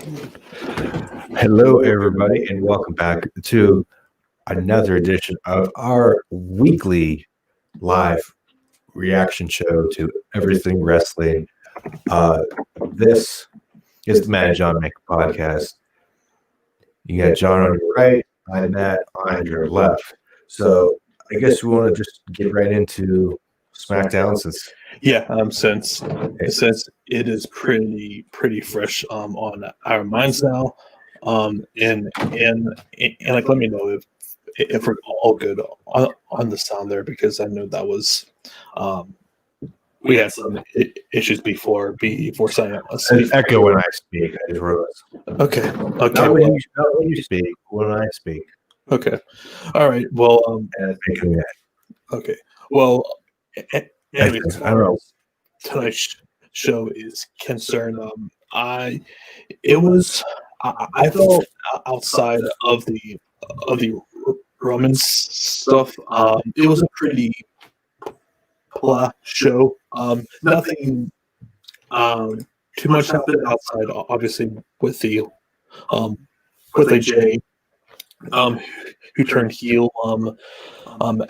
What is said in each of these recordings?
Hello, everybody, and welcome back to another edition of our weekly live reaction show to everything wrestling. This is the Matt and John Make podcast. You got John on your right, I'm Matt on your left. So I guess we want to just get right into SmackDown since since it is pretty fresh on our minds now, and like let me know if we're all good on the sound there, because I know that was we had some issues before signing up. there's echo when I speak. I just realized. Okay. Not when you speak. When I speak. Okay. All right. Well. And it's making that. Okay. Well. Anyway, as I don't far know. as tonight's show is concerned, I felt outside of the Roman stuff. It was a pretty blah show. Nothing too much happened outside, obviously, with the AJ, who turned heel.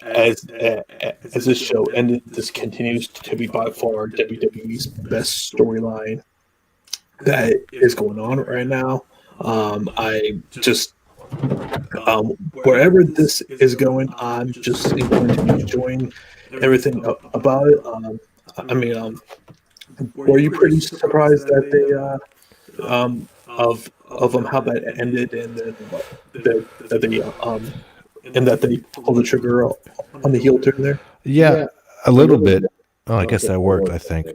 As this show ended, this continues to be by far WWE's best storyline that is going on right now. I just wherever this is going, I'm just going to be enjoying everything about it. Were you pretty surprised that they of how that ended, and then that they pulled the trigger on the heel turn there? Yeah, a little bit. Oh, I guess that worked, I think.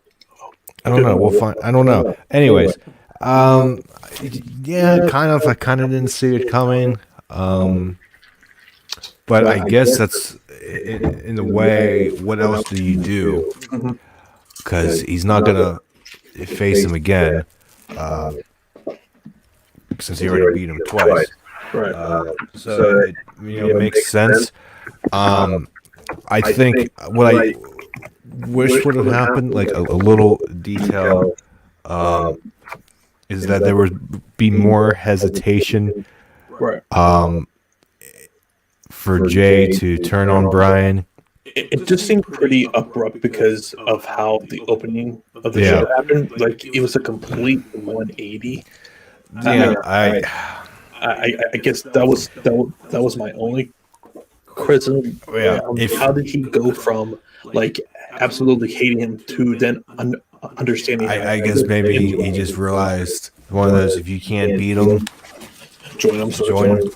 I don't know. We'll find. I don't know. Anyways, yeah, kind of. I kind of didn't see it coming. But I guess that's in a way. What else do you do? Because he's not gonna face him again, since he already beat him twice. Right. So it makes sense. I think what I wish would have happened, like a little detail, is that there would be more hesitation, Right. for Jay to turn on Brian. It just seemed pretty abrupt because of how the opening of the show happened. Like, it was a complete 180. Yeah, I guess that was my only criticism. Yeah. How did he go from like absolutely hating him to then understanding? I guess maybe he just realized one of those, if you can't beat him, join him. join him.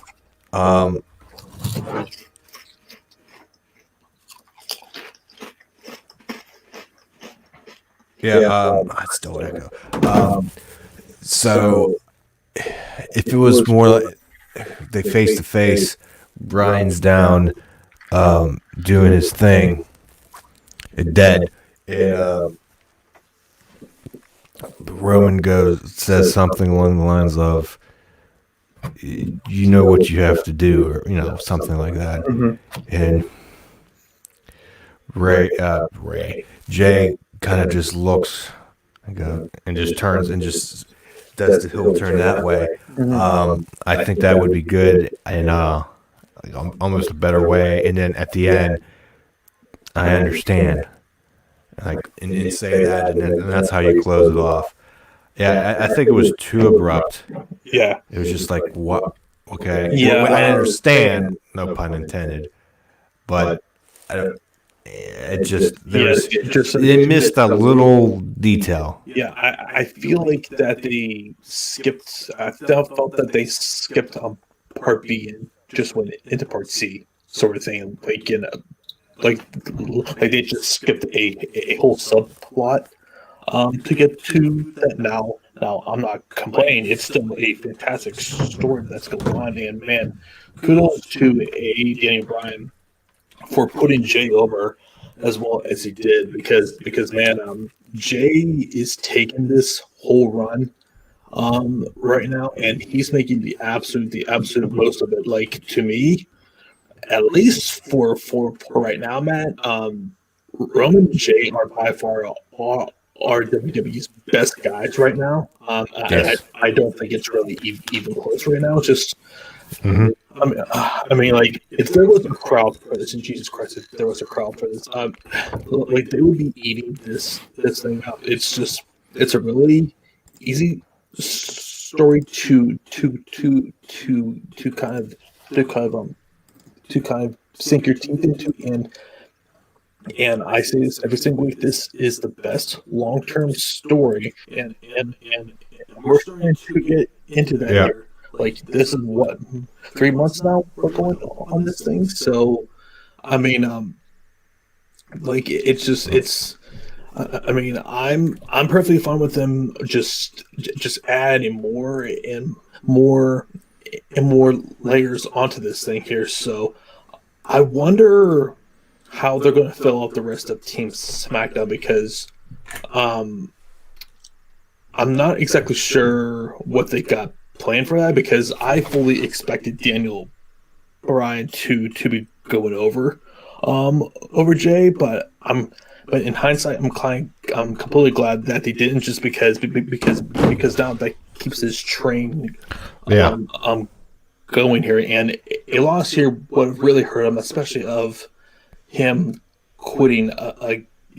I still echo. So if it was more like they face to face, Brian's down, doing his thing, dead, and Roman says something along the lines of, "You know what you have to do," or something like that, and Jay kind of just looks and just turns and just does the heel turn that way. I think that would be good and almost a better way. And then at the end, I understand, and say that, and that's how you close it off. Yeah, I think it was too abrupt. Yeah, It was just like, what? Okay, Yeah. I understand, no pun intended, but it missed a little detail. Yeah, I feel like that they skipped. I felt that they skipped part B and just went into part C, sort of thing. Like they just skipped a whole subplot to get to that. Now I'm not complaining. It's still a fantastic story that's going on, and man, kudos to Danny Bryan for putting Jay over as well as he did, because man, Jay is taking this whole run right now, and he's making the absolute most of it. Like, to me, at least for right now, Matt, Roman and Jay are by far are WWE's best guys right now. Yes. I don't think it's really even close right now. Just, Mhm. I mean, like if there was a crowd for this, and Jesus Christ, if there was a crowd for this, like they would be eating this thing up. It's a really easy story to kind of to kind of sink your teeth into, and I say this every single week. This is the best long term story, and we're starting to get into that Yeah. here. Like this is what 3 months now we're going on this thing. So I mean, like it's just it's. I mean, I'm perfectly fine with them just adding more and more layers onto this thing here. So I wonder how they're going to fill out the rest of Team SmackDown because um, I'm not exactly sure what they got planned for that because I fully expected Daniel Bryan to be going over Jay, but in hindsight I'm completely glad that they didn't just because now that keeps his train Yeah. going here, and a loss here would have really hurt him, especially of him quitting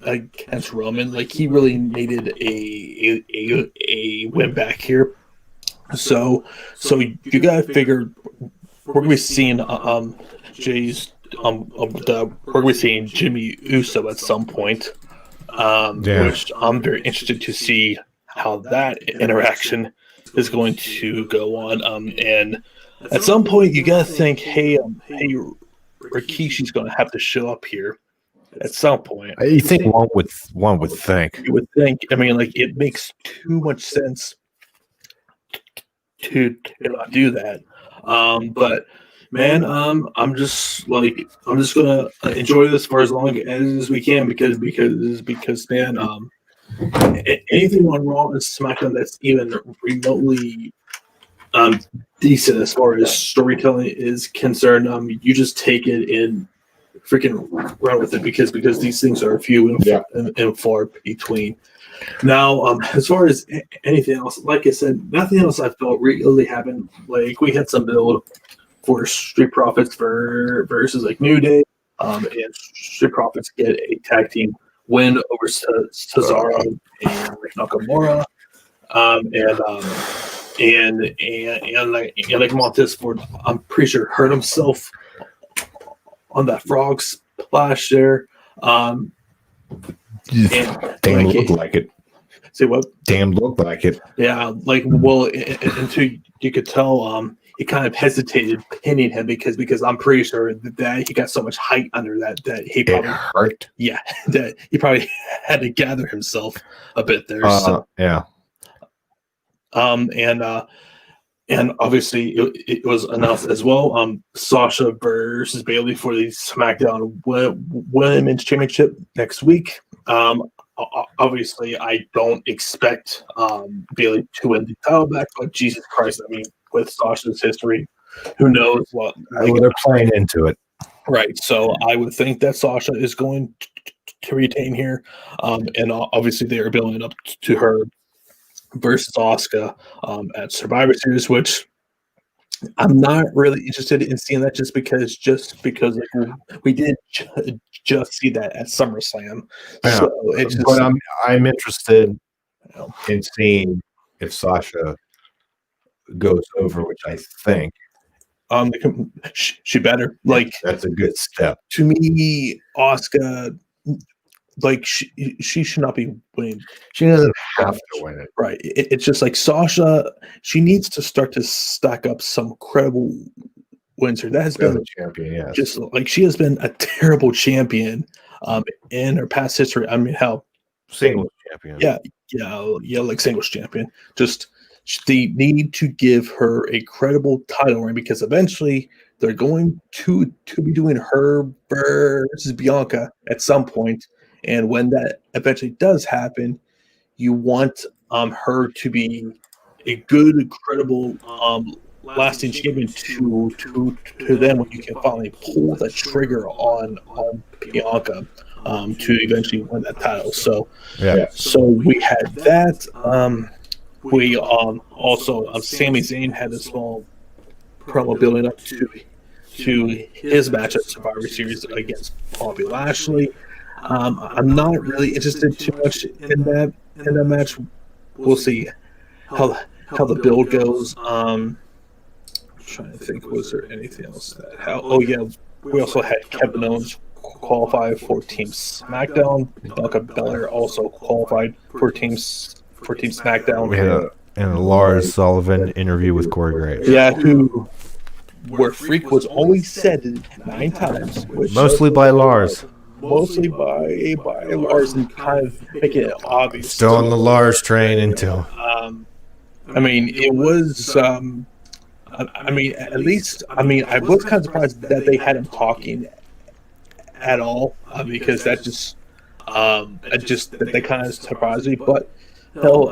against Roman. Like he really needed a win back here. So you gotta figure we're gonna be seeing Jay's we're gonna be seeing Jimmy Uso at some point. Yeah. Which I'm very interested to see how that interaction is going to go on. And at some point, you gotta think, hey, Rikishi's going to have to show up here at some point. You think one would think. You would think. I mean, like it makes too much sense to not do that. But man, I'm just gonna enjoy this for as long as we can because man, anything on Raw and SmackDown that's even remotely decent as far as storytelling is concerned, you just take it and freaking run with it because these things are few and far between. Now, as far as anything else, like I said, nothing else I felt really happened. Like we had some build for Street Profits versus like New Day, and Street Profits get a tag team win over Cesaro and Nakamura, and like Montez Ford, I'm pretty sure hurt himself on that frog splash there. Damn, like looked like it. Say what? Damn, looked like it. Yeah, like well, until you could tell, he kind of hesitated pinning him because I'm pretty sure that he got so much height under that he probably hurt. Yeah, that he probably had to gather himself a bit there. Yeah. And obviously it was announced as well. Sasha versus Bayley for the SmackDown Women's Championship next week. Obviously, I don't expect Bayley to win the title back, but Jesus Christ, I mean, with Sasha's history, who knows what? Well, they're playing into it. Right. So I would think that Sasha is going to retain here. And obviously, they are building up to her versus Asuka at Survivor Series, which I'm not really interested in seeing that just because like, we did just see that at SummerSlam. Yeah. So it's just, but I'm interested in seeing if Sasha goes over, which I think she better. Like that's a good step. To me, Asuka, like she should not be winning. She doesn't have to win it. Right. It's just like Sasha, she needs to start to stack up some credible wins here. That has been a champion, yeah. Just like she has been a terrible champion in her past history. I mean, hell, singles champion. Yeah, like singles champion. Just they need to give her a credible title reign because eventually they're going to be doing her versus Bianca at some point. And when that eventually does happen, you want her to be a good, credible lasting achievement to them when you can finally pull the trigger on Bianca to eventually win that title. So Yeah. so we had that. We also Sami Zayn had a small promo building up to his match at Survivor Series against Bobby Lashley. I'm not really interested too much in that match. We'll see how the build goes. I'm trying to think, was there anything else oh yeah, we also had Kevin Owens qualify for Team SmackDown. Bianca Belair also qualified for Team SmackDown. We had a Lars Sullivan interview with Corey Graves. Yeah, where Freak was only said 9 times, Mostly by Lars. Mostly by Lars, and kind of making it obvious. Still on the Lars train until. I mean, it was. I mean, at least. I mean, I was kind of surprised that they had him talking at all, because that just that kind of surprised me. But hell,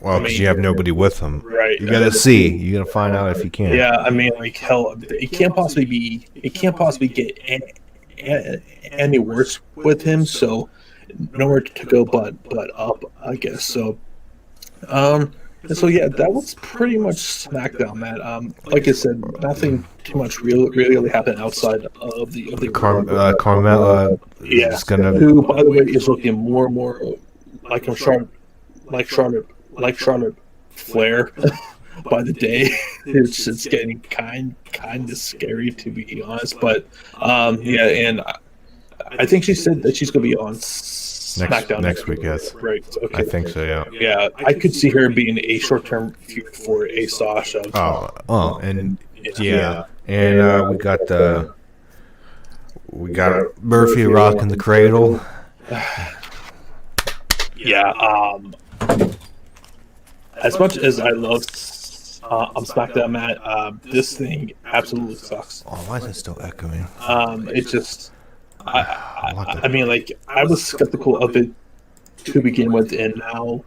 Well, because you have nobody with him, right? You gotta see. You gotta find out if you can. Yeah, I mean, like hell, it can't possibly get any worse with him. So nowhere to go but up, I guess. So, so yeah, that was pretty much SmackDown, man. Like I said, nothing too much really happened outside of the Carmella. Yeah, is gonna. who, by the way, is looking more and more like Charlotte Flair by the day. It's getting kind of scary, to be honest. But yeah, and I think she said that she's going to be on SmackDown next week. Yes, right? Okay. I think so. Yeah. Yeah, I could see her being a short-term feud for a Sasha. And yeah, and we got Murphy rocking the cradle. Yeah. As much as I love SmackDown, Matt, this thing absolutely sucks. Oh, why is it still echoing? It just. I mean, like, I was skeptical of it to begin with, and now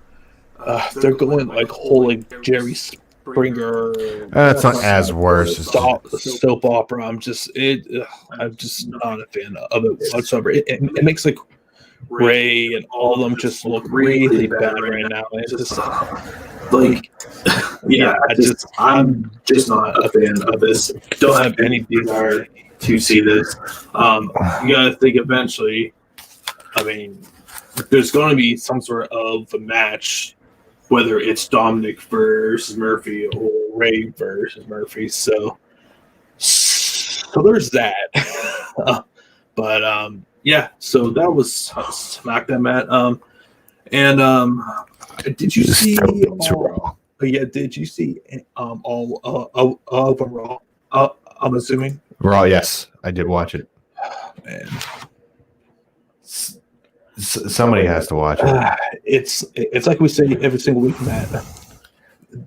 they're going like whole like Jerry Springer. That's not as worse. Soap opera. I'm just not a fan of it whatsoever. It makes like Ray and all of them just look really bad right now. It's just like, yeah, I'm just not a fan of this. Don't have any desire to see this. You gotta think eventually. I mean, there's going to be some sort of a match, whether it's Dominic versus Murphy or Ray versus Murphy. So there's that. But yeah. So that was SmackDown, Matt. And did you see? Yeah, did you see all of Raw? I'm assuming. Raw, yes, I did watch it. Man. Somebody has to watch it. It's like we say every single week, Matt.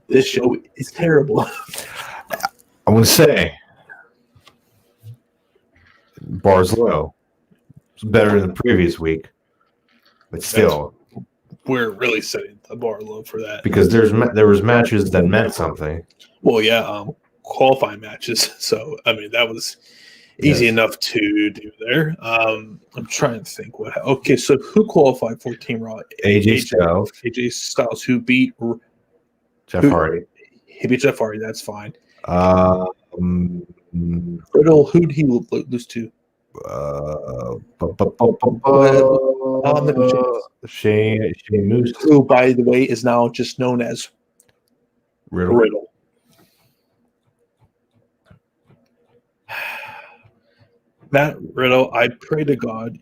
This show is terrible. I want to say, bar's low. It's better than the previous week, but still, we're really setting the bar low for that, because there was matches that meant something. Well, yeah, qualifying matches. So I mean, that was easy enough to do there. I'm trying to think what. Okay, so who qualified for Team Raw? AJ Styles. AJ Styles, who beat Jeff Hardy. He beat Jeff Hardy. That's fine. Riddle, who did he lose to? Shane Moose, who, by the way, is now just known as Riddle. Matt Riddle, I pray to God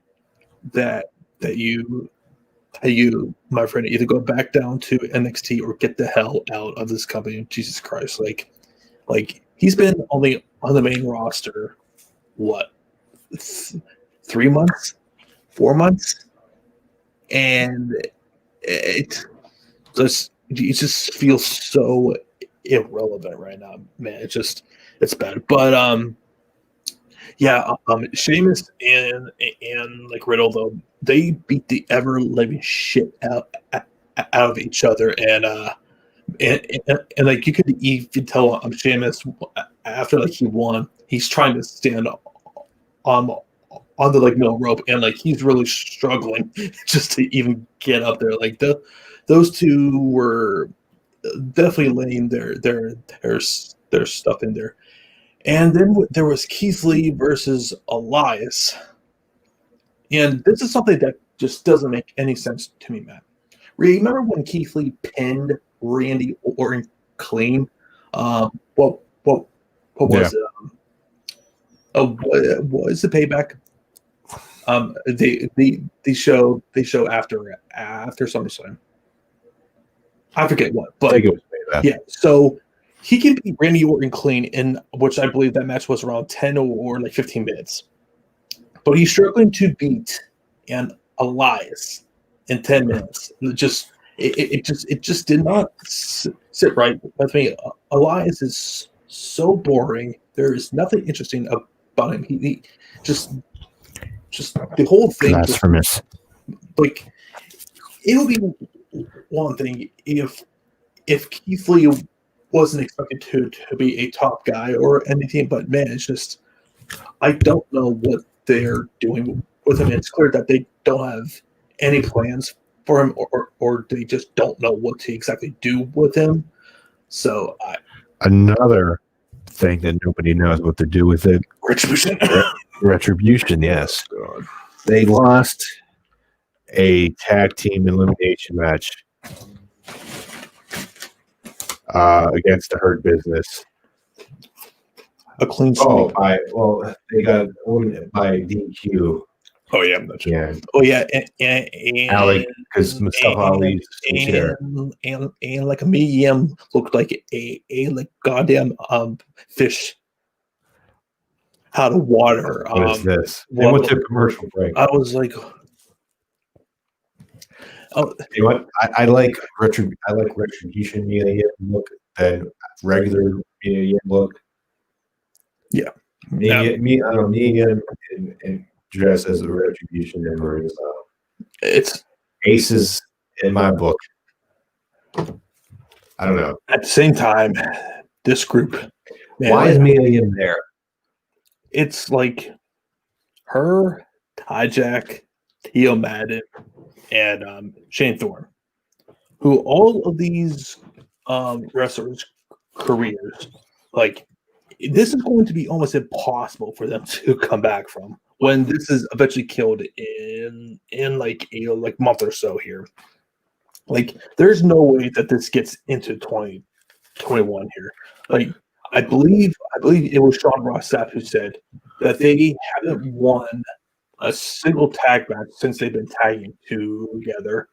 that you, my friend, either go back down to NXT or get the hell out of this company. Jesus Christ, like he's been only on the main roster, what, 3 months, 4 months, and it just feels so irrelevant right now, man. It's bad, but yeah, Sheamus and like Riddle, though, they beat the ever living shit out of each other, and and like you could even tell Sheamus after like he won, he's trying to stand um on the like middle rope, and like he's really struggling just to even get up there. Like those two were definitely laying their stuff in there. And then there was Keith Lee versus Elias, and this is something that just doesn't make any sense to me, Matt. Remember when Keith Lee pinned Randy Orton clean? What was it? What was the payback? They show after SummerSlam. I forget what, I but think it was Payback. yeah. So he can beat Randy Orton clean in which I believe that match was around 10 or like 15 minutes. But he's struggling to beat an Elias in 10 minutes. It just did not sit right with me. Elias is so boring. There is nothing interesting about him. He just the whole thing. Blasphemous. Like it would be one thing if Keith Lee wasn't expected to be a top guy or anything, but man, it's just I don't know what they're doing with him. It's clear that they don't have any plans for him, or they just don't know what to exactly do with him. So Another thing that nobody knows what to do with it. Retribution. Retribution, yes. God. They lost a tag team elimination match against the Hurt Business. A clean sweep. They got eliminated by DQ. Oh yeah, I'm not sure. Yeah, Oh yeah, and Ali, because Mustafa Ali and like a medium looked like a like goddamn fish out of water. What is this? They went to commercial break. I was like, oh, you know what? I like Retribution Mia Yim look than regular Mia Yim look. Yeah. Mia Yim and dress as a Retribution member is it's aces in my book. I don't know. At the same time, this group. Man, why is Mia Yim there? It's like her, Dijak, Theo Madden, and Shane Thorne, who all of these wrestlers' careers, like this is going to be almost impossible for them to come back from when this is eventually killed in like a month or so here. Like there's no way that this gets into 2021 here. Like I believe it was Sean Ross Sapp who said that they haven't won a single tag match since they've been tagging together.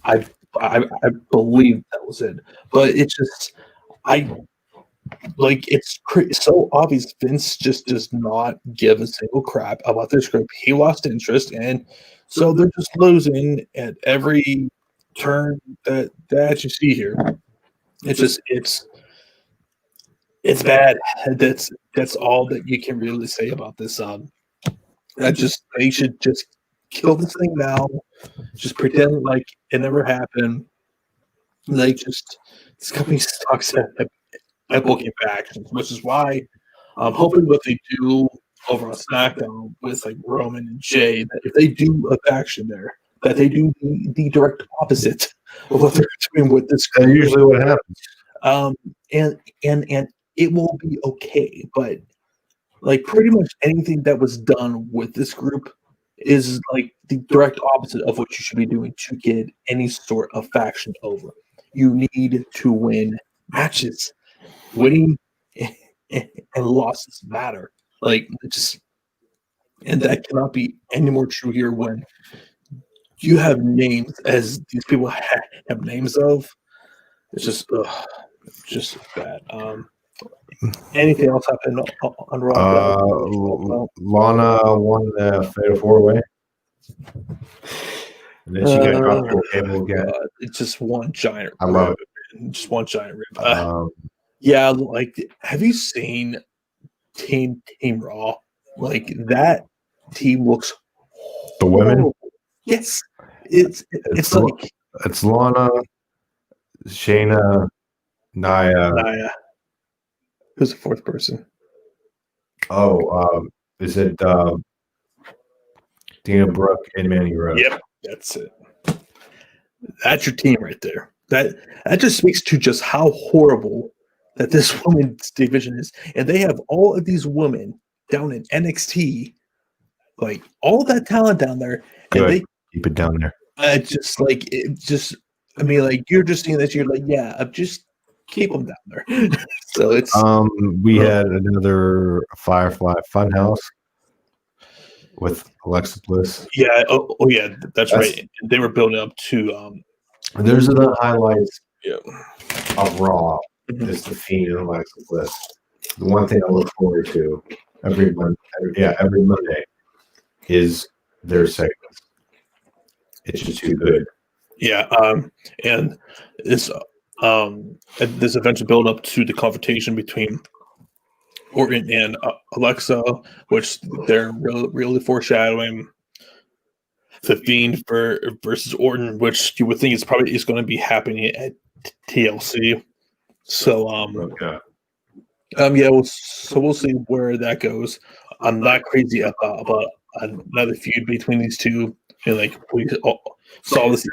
I believe that was it, but it's just it's so obvious. Vince just does not give a single crap about this group. He lost interest, and so they're just losing at every turn that you see here. It's bad. That's all that you can really say about this. They should just kill this thing now. Just pretend like it never happened. Like this company sucks at booking factions, which is why I'm hoping what they do over on SmackDown with like Roman and Jay, that if they do a faction there, that they do the direct opposite of what they're doing with this group. That's usually what happens. And it will be okay, but like pretty much anything that was done with this group is like the direct opposite of what you should be doing to get any sort of faction over. You need to win matches. Winning and losses matter. Like and that cannot be any more true here when you have names as these people have names of. It's just bad. Anything else happen on Raw? Lana won the Fatal 4-Way. And then she got dropped to a table again. It's just one giant. I love it. Just one giant rib. Yeah, like have you seen Team Raw? Like that team looks the women. Yes, it's like it's Lana, Shayna, Nia. Naya. Who's the fourth person? Is it Dana Brooke and Manny Rose? Yep, that's it. That's your team right there. That just speaks to just how horrible that this women's division is. And they have all of these women down in NXT, like all that talent down there, and Good. they Keep it down there. I mean, like you're just seeing that, you're like, yeah, just keep them down there. So it's We had another Firefly Funhouse with Alexa Bliss. yeah, yeah, that's right. They were building up to There's the highlights yeah. of Raw. Mhm. Is the Fiend and Alexa Bliss. The one thing I look forward to every Monday is their segments. It's just too good. Yeah, and this eventual build up to the confrontation between Orton and Alexa, which they're really foreshadowing the Fiend versus Orton, which you would think is going to be happening at TLC. So we'll see where that goes. I'm not crazy about another feud between these two. And like we saw this,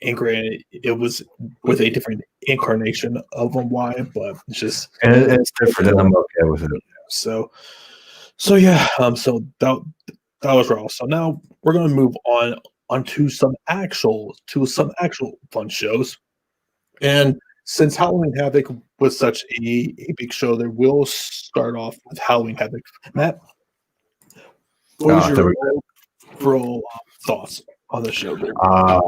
and granted, it was with a different incarnation of Wyatt, but it's just it's different, and I'm okay with it. So yeah, so that was Raw. So now we're gonna move on to some actual fun shows. And since Halloween Havoc was such a big show, there will start off with Halloween Havoc. Matt, what was your overall thoughts on the show? I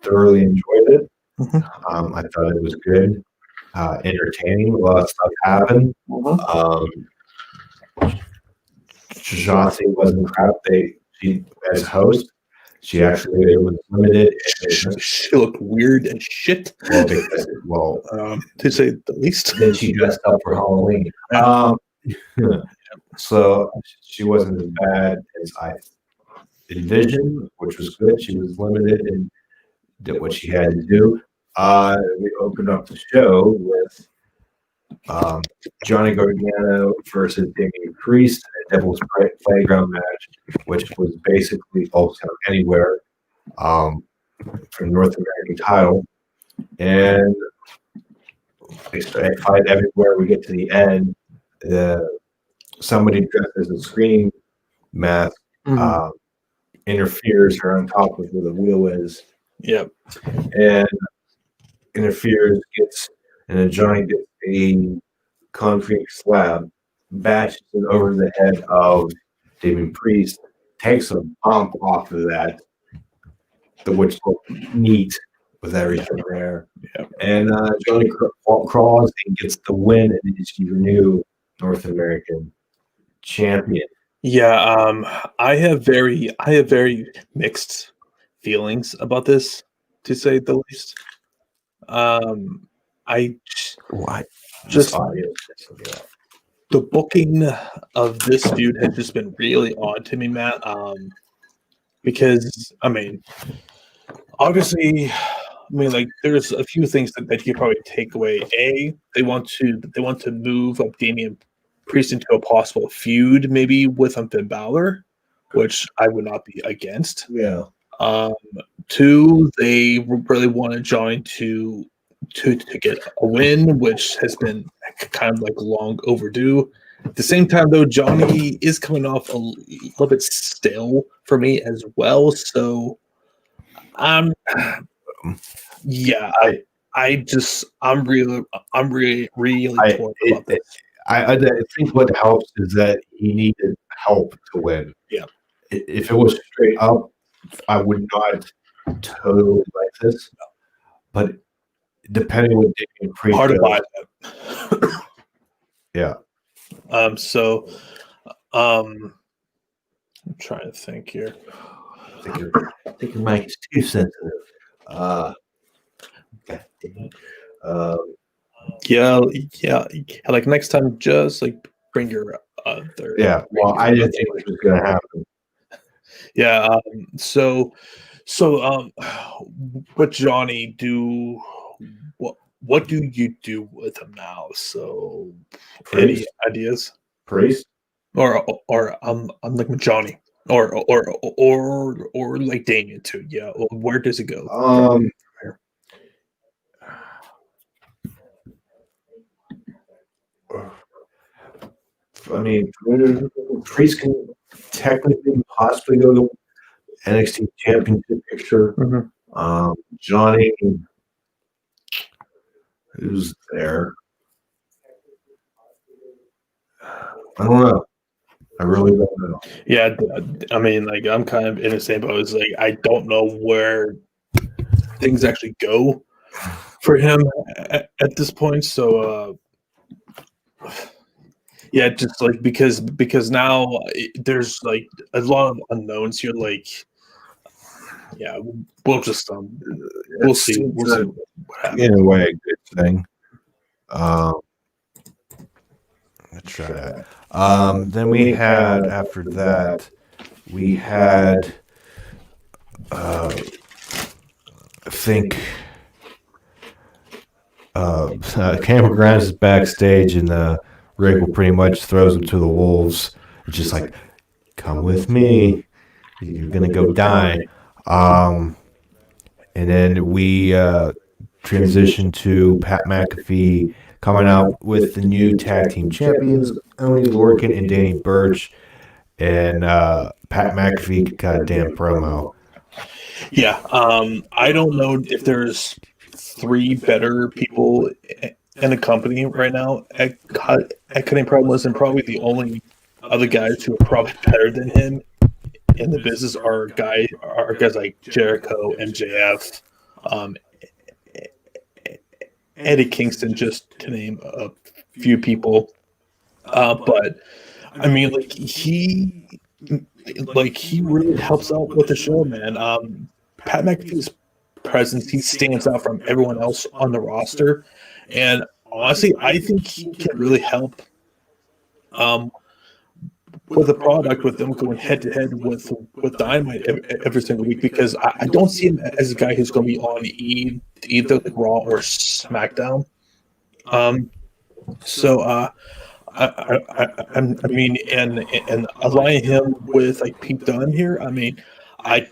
thoroughly enjoyed it. Mm-hmm. I thought it was good, entertaining. A lot of stuff happened. Shotzi wasn't crap. She as host, she actually was limited. She looked weird as shit. To say the least. Then she dressed up for Halloween. So she wasn't as bad as I envisioned, which was good. She was limited and did what she had to do. We opened up the show with Johnny Gargano versus Damian Priest in a Devil's Playground match, which was basically All Town Anywhere for North American title. And they fight everywhere. We get to the end. Somebody dressed as a Scream mask interferes her on top of where the wheel is. Yep. And interferes, and then Johnny gets a concrete slab, bashes it over the head of Damian Priest, takes a bump off of that, which looked neat with everything there. Yep. And Johnny crawls and gets the win, and is your new North American champion. Yeah, I have very mixed feelings about this, to say the least. The booking of this feud has just been really odd to me, Matt. Because obviously, like there's a few things that you probably take away. They want to move up Damian Priest into a possible feud, maybe with Finn Balor, which I would not be against. Yeah. Two, they really wanted Johnny to get a win, which has been kind of like long overdue. At the same time, though, Johnny is coming off a little bit stale for me as well. So, I'm really torn about this. I think what helps is that he needed help to win. Yeah. If it was straight up, I would not totally like this. But depending on what Damian Priest hard to buy that. Yeah. I'm trying to think here. I think your mic is too sensitive. Yeah. Like next time, just like bring your Yeah. Well, I didn't think it was going to happen. Yeah. So So, what Johnny do? What do you do with him now? So, any Priest, ideas? priest. Or I'm like with Johnny, or like Damien too. Yeah. Well, where does it go from Um, here? I mean, priest can technically possibly go to NXT Championship picture. Mhm. Johnny, who's there? I don't know. I really don't know. Yeah, I mean, like I'm kind of in the same boat. It's like I don't know where things actually go for him at this point. So, yeah, just like because now there's like a lot of unknowns here. Like, yeah, we'll just we'll see. We'll see what happens. In a way, a good thing. Um, let's try that. Then we had after that, we had I think Cameron Grimes is backstage, and Regal pretty much throws him to the wolves. It's just like, come with me, you're gonna go die. And then we transition to Pat McAfee coming out with the new tag team champions, Oni Lorcan and Danny Burch, and Pat McAfee got a damn promo. Yeah, I don't know if there's three better people in the company right now at cutting promos, and probably the only other guys who are probably better than him in the business are guys like Jericho, MJF, um, Eddie Kingston, just to name a few people. But I mean, he really helps out with the show, man. Pat McAfee's presence, he stands out from everyone else on the roster, and honestly, I think he can really help um, with the product, with them going head to head with Dynamite every single week, because I don't see him as a guy who's going to be on either Raw or SmackDown. Um, so I mean, and aligning him with like Pete Dunne here, I mean, I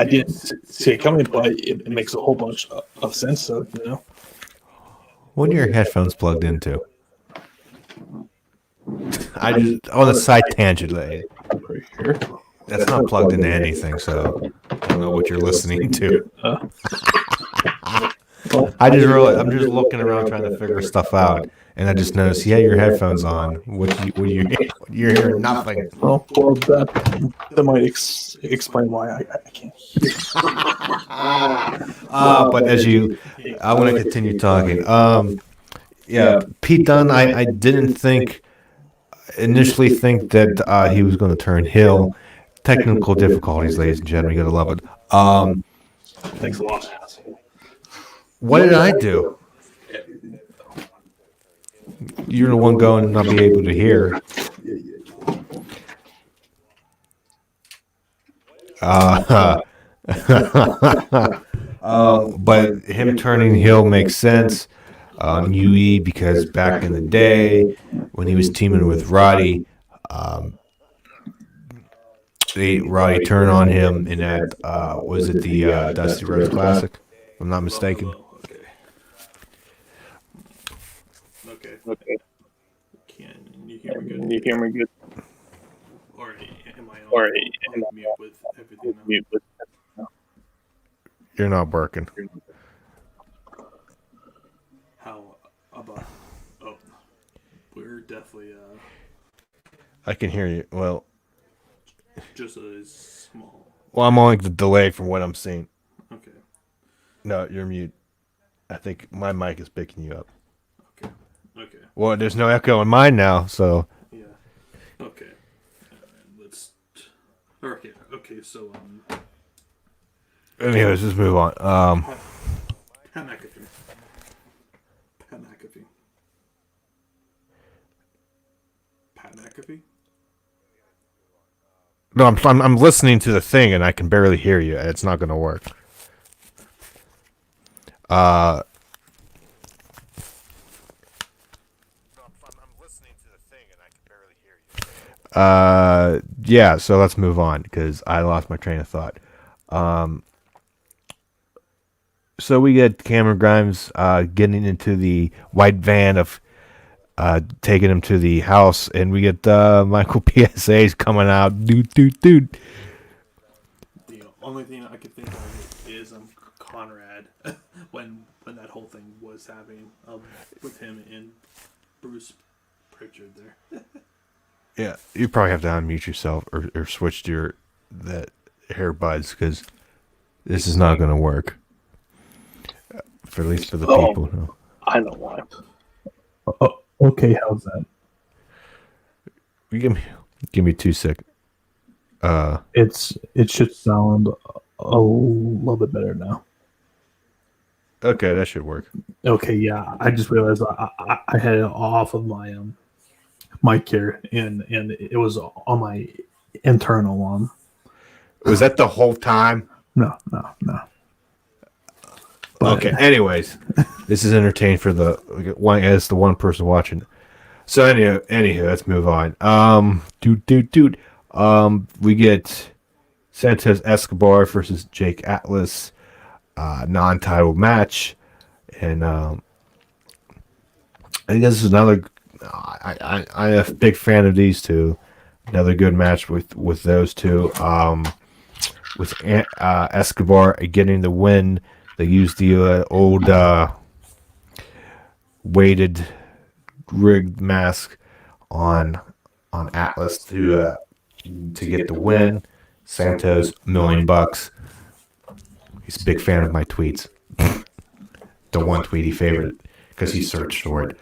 didn't see it coming, but it makes a whole bunch of sense. So What are your headphones plugged into? I just on a side tangent. right here. That's not plugged into anything, so I don't know what you're listening to. Well, I just realized I'm just looking around trying to figure stuff out, and I just noticed you had your headphones on. What you you're hearing nothing. well, that might explain why I can't. But as you, I want to continue talking. Yeah, Pete Dunne. I didn't think initially think that he was going to turn heel. Technical difficulties, ladies and gentlemen, you gotta love it. Thanks a lot. What did I do? You're the one going to not be able to hear. But him turning heel makes sense on UE because back in the day when he was teaming with Roddy, Roddy turned on him in that was it the Dusty Rhodes Classic, if I'm not mistaken. Okay. Can you hear me good? Can you hear me good? Or am I on mute with everything now? You're not working. How about? Oh, we're definitely I can hear you. Well, just a small. I'm on like the delay from what I'm seeing. Okay. No, you're mute. I think my mic is picking you up. Okay. Well, there's no echo in mine now, so. Yeah. Okay. Let's. Okay. Okay. So Anyways, let's move on. Pat McAfee. Pat McAfee. Pat McAfee. No, I'm listening to the thing and I can barely hear you. It's not going to work. I'm listening to the thing and I can barely hear you. Yeah, so let's move on because I lost my train of thought. So we get Cameron Grimes getting into the white van of taking him to the house, and we get Michael PSA's coming out. Dude. The only thing I could think of is Conrad when that whole thing was happening with him and Bruce Pritchard there. Yeah, you probably have to unmute yourself or switch to your that earbuds because this is not going to work. For at least for the people who. I know why. Okay, how's that? Give me 2 seconds. It should sound a little bit better now. Okay, that should work. Okay, yeah. I just realized I had it off of my mic here, and it was on my internal one. Was that the whole time? No. But, okay. Anyways, this is entertaining for the one as the one person watching. So anywho, let's move on. Dude. We get Santos Escobar versus Jake Atlas, non-title match, and I think this is another. I'm a big fan of these two. Another good match with those two. With Escobar getting the win. They used the old weighted rigged mask on Atlas to get the win. Santos $1 million. He's a big fan of my tweets. The one tweet he favored because he searched for it.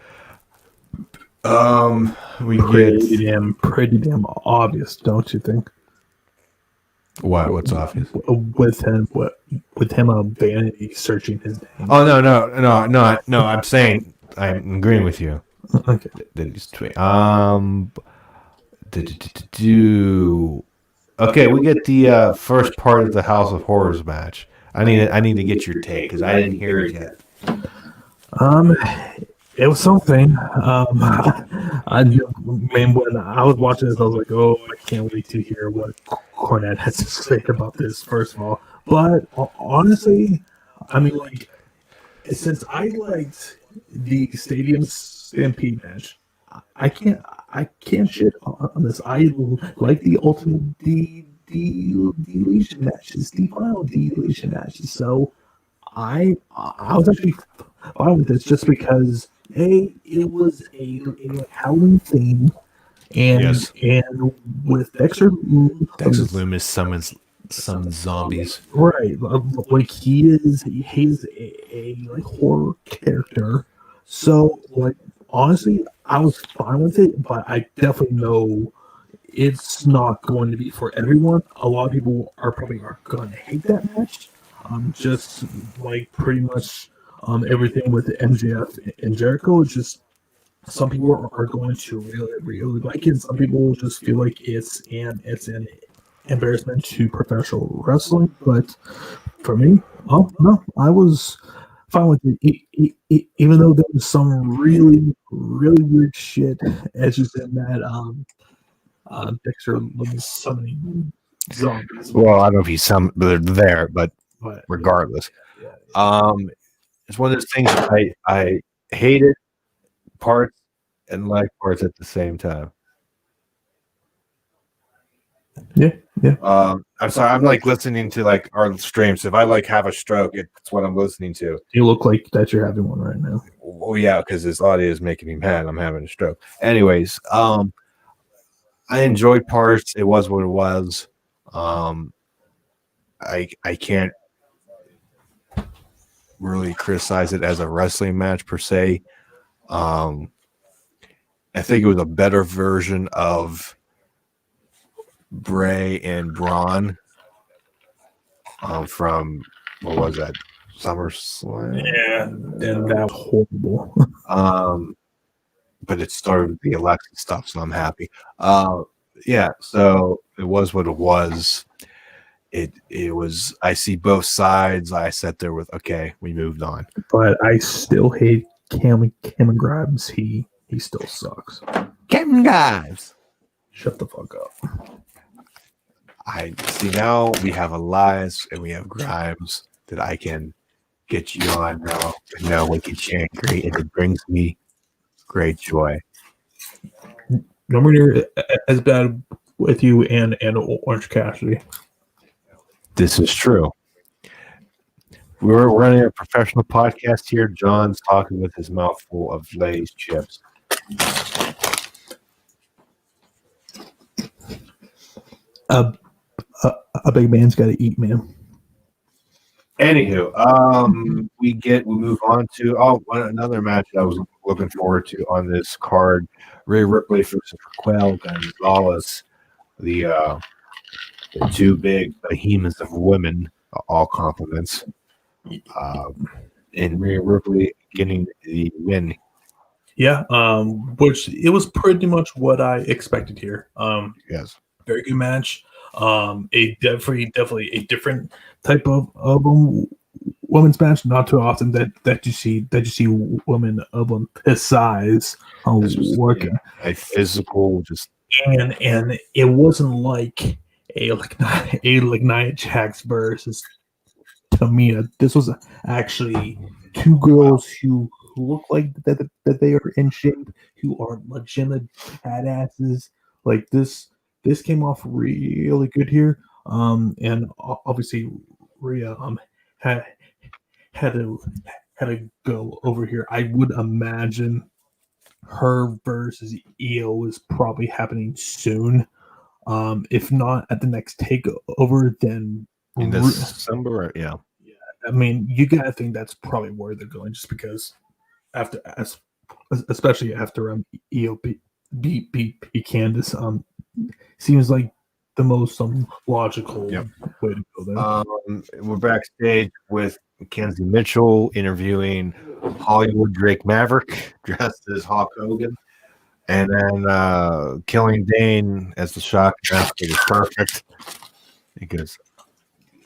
We get pretty damn obvious, don't you think? What's obvious? With him vanity searching his name. Oh no! I'm saying I'm agreeing with you. Okay. Okay, we get the first part of the House of Horrors match. I need to get your take because I didn't hear it yet. It was something. I mean, when I was watching this, I was like, "Oh, I can't wait to hear what Cornette has to say about this." First of all, but honestly, I mean, like, since I liked the Stadium Stampede match, I can't shit on this. I like the Ultimate Deletion matches, the final Deletion matches. So I was actually fine with this just because it was a Halloween theme, and with Dexter Loomis summons zombies. Right, like he's a like horror character. So like honestly, I was fine with it, but I definitely know it's not going to be for everyone. A lot of people are going to hate that match. Just like pretty much everything with the MJF and Jericho. It's just some people are going to really like it. Some people just feel like it's an embarrassment to professional wrestling. But for me, no, I was fine with it. Even though there was some really weird shit as you said that Dexter was summoning zombies. Well, I don't know if he's they're there, but regardless, it's one of those things I hated parts and like parts at the same time. Yeah. I'm sorry. I'm like listening to like our streams. If I like have a stroke, it's what I'm listening to. You look like that you're having one right now. Oh yeah, because this audio is making me mad. I'm having a stroke. Anyways, I enjoyed parts. It was what it was. I can't really criticize it as a wrestling match per se. I think it was a better version of Bray and Braun from what was that, SummerSlam? Yeah, and that was horrible. But it started with the election stuff, so I'm happy. yeah, so it was what it was. It was. I see both sides. I sat there with okay. We moved on. But I still hate Cameron Grimes. He still sucks. Cameron Grimes. Shut the fuck up. I see now we have Elias and we have Grimes that I can get you on now. Now we can chant great, and it brings me great joy. Nowhere near as bad with you and Orange Cassidy. This is true. We're running a professional podcast here. John's talking with his mouth full of Lay's chips. A big man's got to eat, man. Anywho, we move on to another match that I was looking forward to on this card: Rhea Ripley versus Raquel Gonzalez, the two big behemoths of women, all compliments, and Rhea Ripley getting the win. Yeah, which it was pretty much what I expected here. Yes, Very good match. A definitely a different type of women's match. Not too often that you see women of his size working. A physical, just and it wasn't like a Nia Jax versus Tamina. This was actually two girls who look like that they are in shape, who are legitimate badasses. Like this came off really good here. And obviously Rhea had to go over here. I would imagine her versus Io is probably happening soon. If not at the next takeover, then in December. Yeah. I mean, you gotta think that's probably where they're going, just because especially after Io beat Candice, seems like the most logical way to go there. We're backstage with Mackenzie Mitchell interviewing Hollywood Drake Maverick dressed as Hulk Hogan, and then Killing Dane as the shock master is perfect because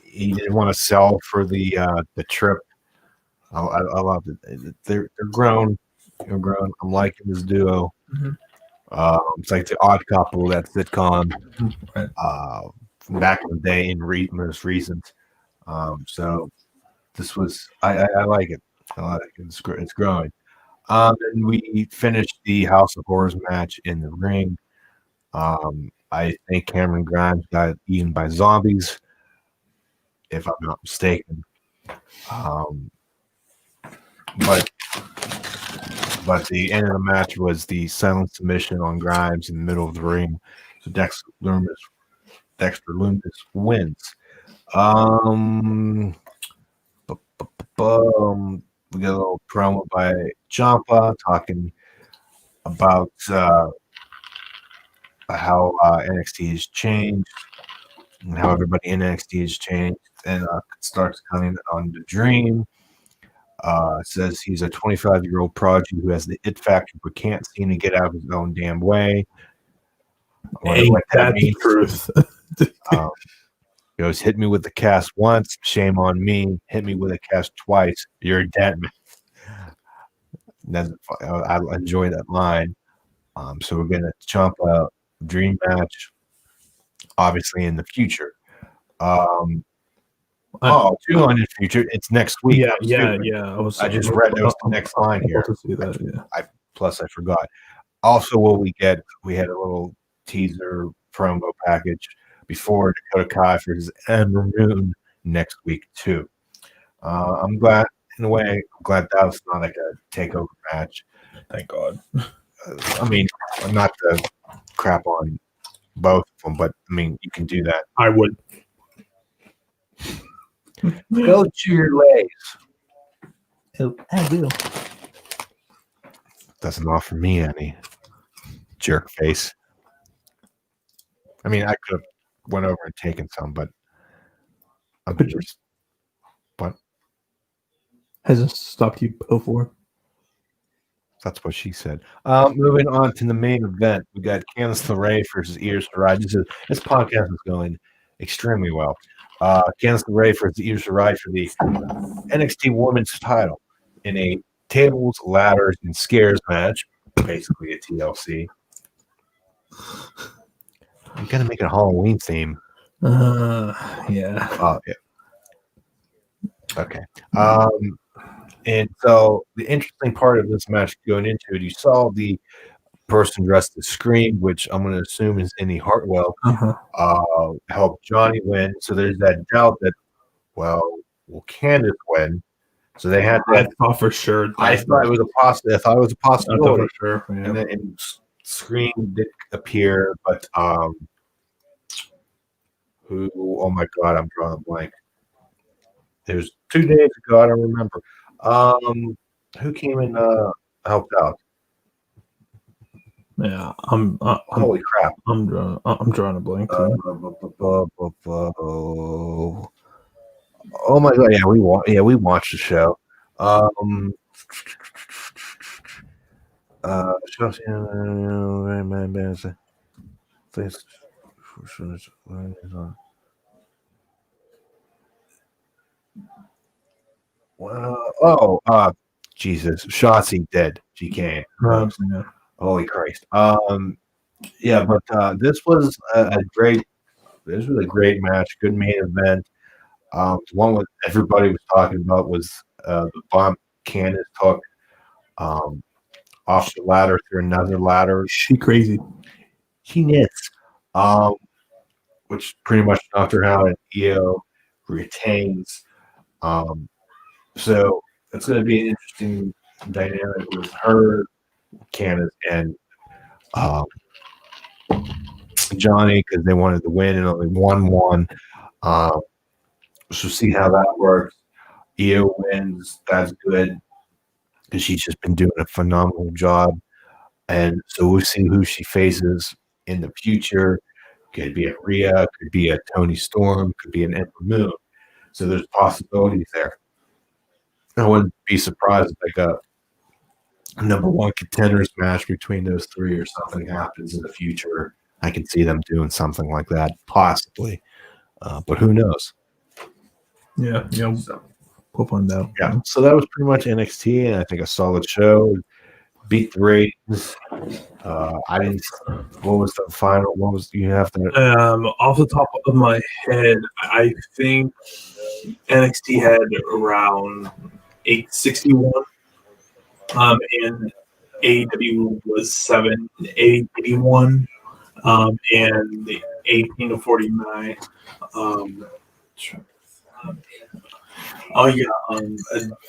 he didn't want to sell for the trip. I love it. They're grown. They're grown. I'm liking this duo. Mm-hmm. It's like the Odd Couple, that sitcom. Right. From back in the day in most recent. So this was I like it. I like it. It's growing. And we finished the House of Horrors match in the ring. I think Cameron Grimes got eaten by zombies, if I'm not mistaken. But the end of the match was the silent submission on Grimes in the middle of the ring. So Dexter Lumis wins. We got a little promo by Ciampa talking about how NXT has changed and how everybody in NXT has changed, and starts coming on the Dream. Says he's a 25-year-old prodigy who has the it factor but can't seem to get out of his own damn way. Ain't that the truth? Goes, hit me with the cast once, shame on me. Hit me with a cast twice, you're a dead man. I enjoy that line. So we're gonna jump a Dream match, obviously in the future. Too long in the future. It's next week. Yeah. I just read that was the next line here. To see that, yeah. I forgot. Also, what we had a little teaser promo package before Dakota Kai for his Ember Moon next week too. I'm glad, in a way, that was not like a takeover match. Thank God. I mean, not to crap on both of them, but I mean, you can do that. I would. Go to your legs. Oh, I will. Doesn't offer me any. Jerk face. I mean, I could have went over and taken some, but I'm just. What? Hasn't stopped you before. That's what she said. Moving on to the main event, we got Candice LeRae versus Io Shirai. This podcast is going extremely well. Candice LeRae versus Io Shirai for the NXT Women's title in a tables, ladders, and scares match, basically a TLC. You gotta make it a Halloween theme. Yeah. Oh yeah. Okay. And so the interesting part of this match going into it, you saw the person dressed as Scream, which I'm going to assume is Indy Hartwell, help Johnny win. So there's that doubt that, will Candice win? So they had I that. thought for sure. I thought it was a possibility. I thought it was a I thought possibility. for sure. Yeah. And then Scream did appear, but who? Oh my God, I'm drawing a blank. It was 2 days ago. I don't remember. Who came and helped out? Yeah, I'm Holy crap! I'm drawing a blank. Too. Oh my God! Yeah, we watched the show. Jesus, Shotzi dead. She can't. Yeah. Holy Christ. Yeah, but this was a great match, good main event. One what everybody was talking about was the bump Candice took off the ladder through another ladder. She crazy. She knits, which pretty much knocked her out, and Io retains. So it's going to be an interesting dynamic with her, Candice, and Johnny, because they wanted to win and only won. So see how that works. Io wins. That's good because she's just been doing a phenomenal job. And so we'll see who she faces in the future. Could be a Rhea, could be a Toni Storm, could be an Ember Moon. So there's possibilities there. I wouldn't be surprised if like a number one contenders match between those three or something happens in the future. I can see them doing something like that, possibly. But who knows? Yeah. So, we'll find out. yeah. So that was pretty much NXT, and I think a solid show. Beat the ratings. I didn't. What was the final? What was you have to? Off the top of my head, I think NXT had around 861. And AEW was 781. And 18 to 49.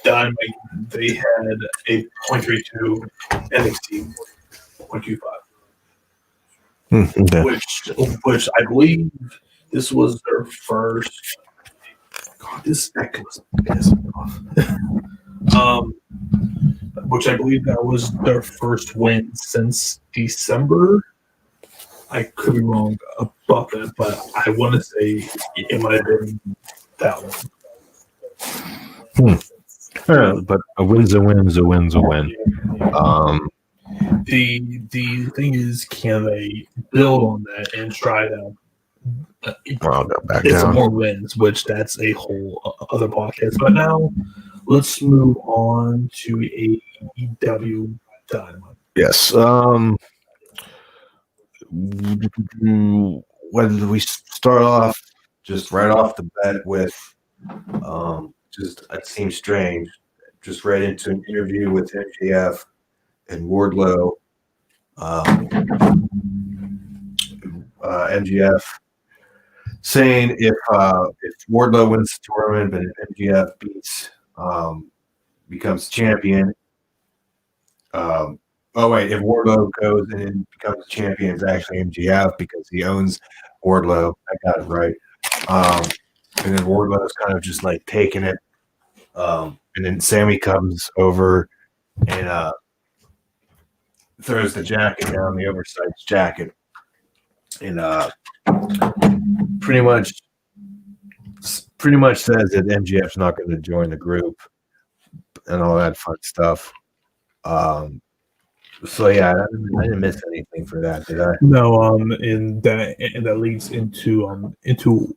Dynamite, they had a 0.32, NXT 0.25. Okay. Which I believe this was their first. God, this echoes pissing me off. Which I believe that was their first win since December. I could be wrong about that, but I want to say it might have been that one. But a win's a win is a win's a win. The thing is, can they build on that and try to I'll go back get some down. more wins, which that's a whole other podcast. But now let's move on to AEW Dynamite. Yes. Whether we start off just right off the bat with just it seems strange, just right into an interview with MJF and Wardlow. MJF saying if Wardlow wins the tournament, but if MJF beats becomes champion. If Wardlow goes and then becomes champion, it's actually MJF because he owns Wardlow. I got it right. And then Wardlow's kind of just like taking it. And then Sammy comes over and throws the jacket down, the oversized jacket. And pretty much says that MJF's not going to join the group and all that fun stuff. So yeah, I didn't miss anything for that, did I? No, and that leads into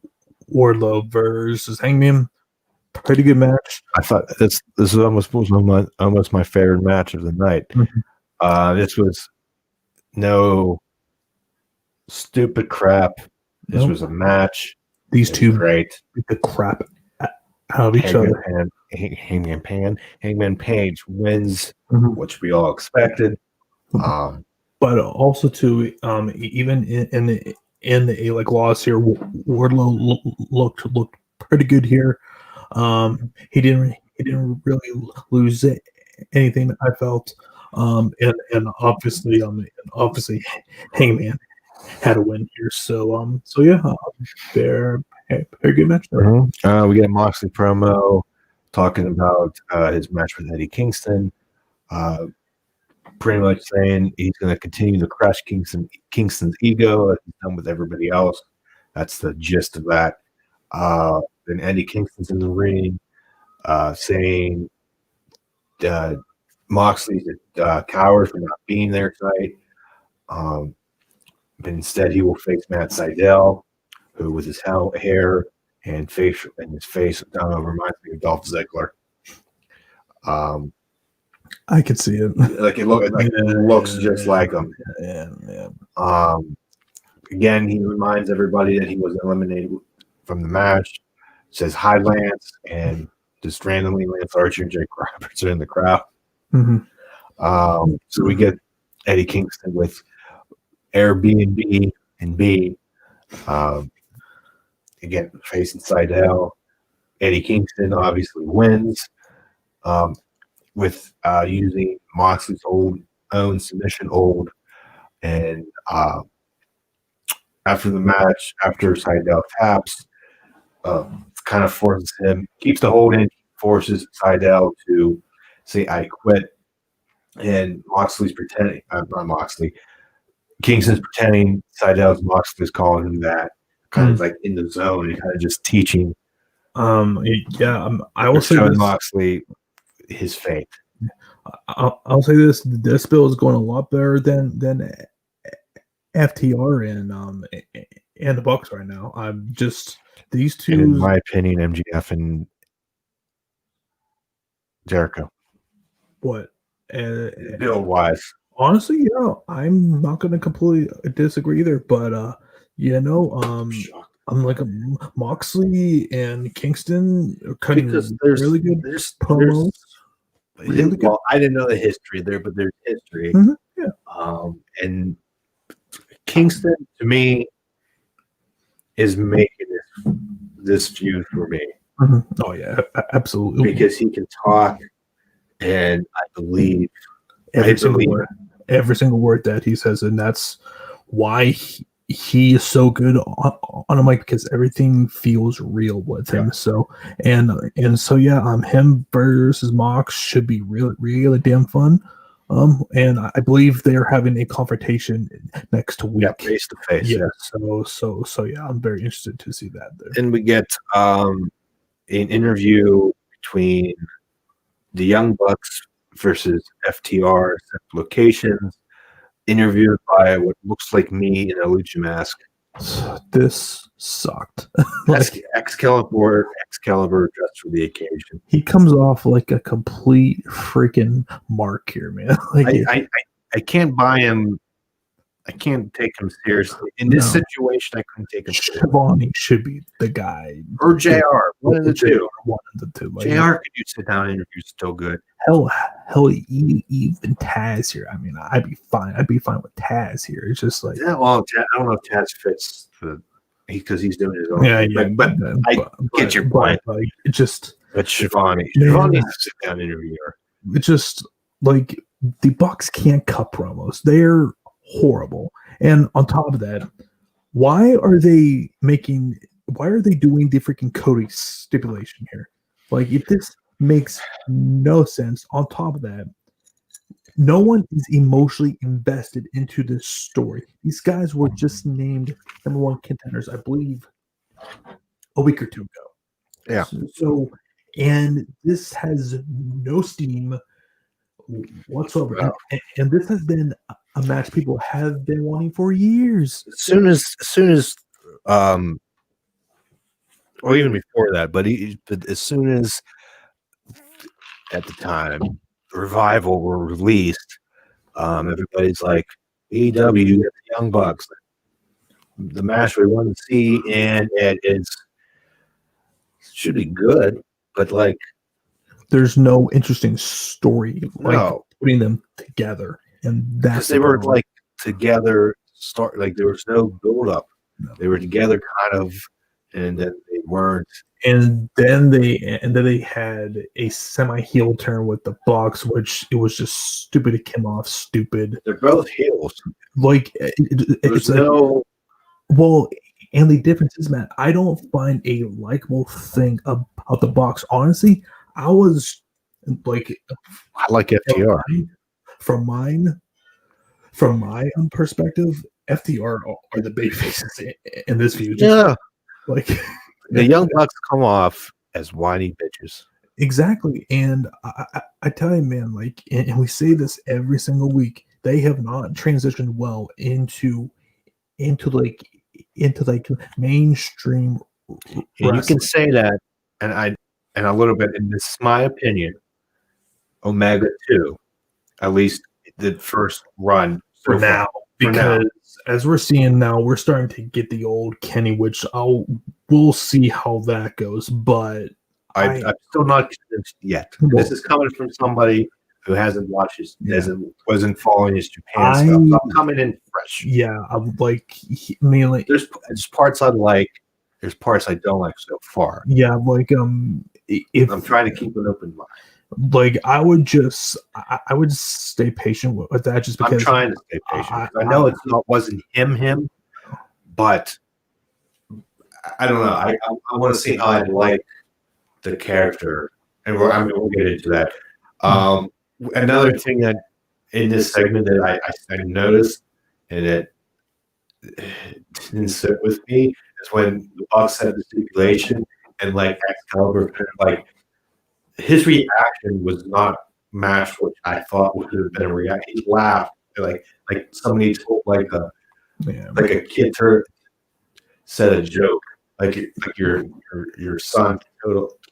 Wardlow versus Hangman. Pretty good match. I thought this was almost my favorite match of the night. This was no stupid crap. This Nope. was a match. These It was two great. beat the crap out of each other. Hangman Page wins, Mhm. which we all expected. But also too, even in the like loss here, Wardlow looked pretty good here. He didn't really lose anything. I felt, and obviously Hangman had a win here. So yeah, very good match there. We get a Moxley promo talking about his match with Eddie Kingston. Pretty much saying he's going to continue to crush Kingston's ego as he's done with everybody else. That's the gist of that. Then Eddie Kingston's in the ring saying Moxley's a coward for not being there tonight. But instead, he will face Matt Sydal, who with his hair and his face done over reminds me of Dolph Ziggler. I could see it. It looks just like him. Yeah. Again, he reminds everybody that he was eliminated from the match. Says hi, Lance, and just randomly Lance Archer and Jake Roberts are in the crowd. Mm-hmm. So we get Eddie Kingston with Airbnb and B. Again, facing Sydal. Eddie Kingston obviously wins with using Moxley's own submission hold. And after the match, after Sydal taps, kind of forces him, keeps the hold in, forces Sydal to say, I quit. And Moxley's pretending, not Moxley, Kingston's pretending Sydal's Moxley's calling him that, kind of like in the zone and kind of just teaching. I will say showing this. Moxley his faith. I'll say this: this bill is going a lot better than FTR and the Bucks right now. I'm just these two. And in my opinion, MGF and Jericho. What? Bill wise. Honestly, I'm not going to completely disagree either. But I'm like Moxley and Kingston are cutting really good promos. Really good. Well, I didn't know the history there, but there's history. Mm-hmm. Yeah. And Kingston, to me, is making this feud for me. Mm-hmm. Oh yeah, absolutely. Because he can talk, and I believe every single word that he says, and that's why he is so good on a mic, because everything feels real with him. So and so him versus Mox should be really damn fun. And I believe they're having a confrontation next week. Yeah, face to face. Yeah. So I'm very interested to see that there. And we get an interview between the Young Bucks versus FTR, locations, interviewed by what looks like me in a lucha mask. This sucked. Excalibur dressed for the occasion. He comes off like a complete freaking mark here, man. I can't buy him. I can't take him seriously. In this situation, I couldn't take him seriously. Shivani should be the guy. Or JR. One of the two. JR could you sit down interview still good. Hell, even Taz here. I mean, I'd be fine. I'd be fine with Taz here. It's just like, I don't know if Taz fits because he's doing his own. But I get your point. But Shivani needs to sit down interviewer. It's just like the Bucks can't cut promos. They're horrible. And on top of that, why are they doing the freaking Cody stipulation here? Like, if this makes no sense. On top of that, no one is emotionally invested into this story. These guys were just named number one contenders, I believe, a week or two ago. Yeah. So and this has no steam. whatsoever. Wow. And this has been a match people have been wanting for years. As soon as or even before that, but as soon as at the time Revival were released, everybody's like AEW, the Young Bucks, the match we want to see, and it should be good, but like There's no interesting story like no, putting them together, and because that's they the were problem. like together. Start like there was no build up. No. They were together, kind of, and then they weren't. And then they had a semi heel turn with the Bucks, which it was just stupid. It came off stupid. They're both heels. Like There's it's like, no. well, and the difference is, Matt, I don't find a likable thing about the Bucks. Honestly, I was like, I like FTR. from my own perspective, FTR are the big faces in this feud. Yeah, Like the Young Bucks come off as whiny bitches. exactly, and I tell you, man, like, and we say this every single week, they have not transitioned well into like mainstream And you wrestling. can say that, and a little bit, and this is my opinion. Omega 2, at least the first run for so far. now, For now. because as we're seeing now, we're starting to get the old Kenny, which we'll see how that goes. But I'm still not convinced yet. Well- This is coming from somebody who hasn't watched his, Yeah. wasn't following his Japan stuff. So I'm coming in fresh. yeah, I'm like, mainly, There's parts I like. There's parts I don't like so far. yeah, like if I'm trying to keep an open mind. like I would just stay patient with that, just because I'm trying to stay patient. I know it's not wasn't him, but I don't know. I want to see how I like the character, and we'll get into that. Another thing that in this segment that I noticed and it didn't sit with me is when the Bucks had the stipulation and like Excalibur kind of like his reaction was not matched what I thought would have been a reaction. He laughed like somebody told like a kid said a joke, like your son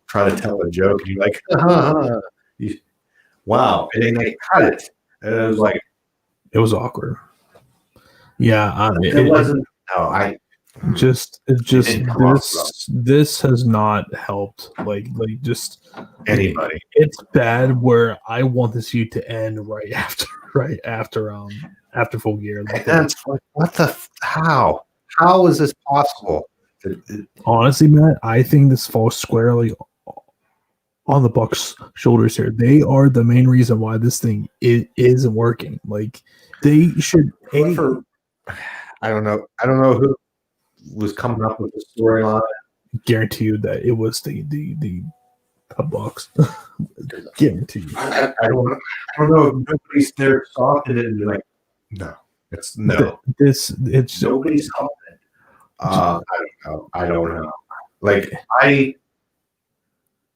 try to tell a joke and you're like, wow, and then they cut it, and it was like it was awkward. Yeah, it wasn't. No, I just didn't come off this has not helped. Like just anybody. It's bad where I want this feud to end right after Full Gear. Like, That's like what the how is this possible? honestly, Matt, I think this falls squarely on the Bucks' shoulders here. They are the main reason why this thing isn't working. Like they should. I don't know who was coming up with the storyline. Guarantee you that it was the Bucks. Guarantee you. I don't know if nobody's there talking and like no. It's no. It's Nobody's talking. I don't know. Like I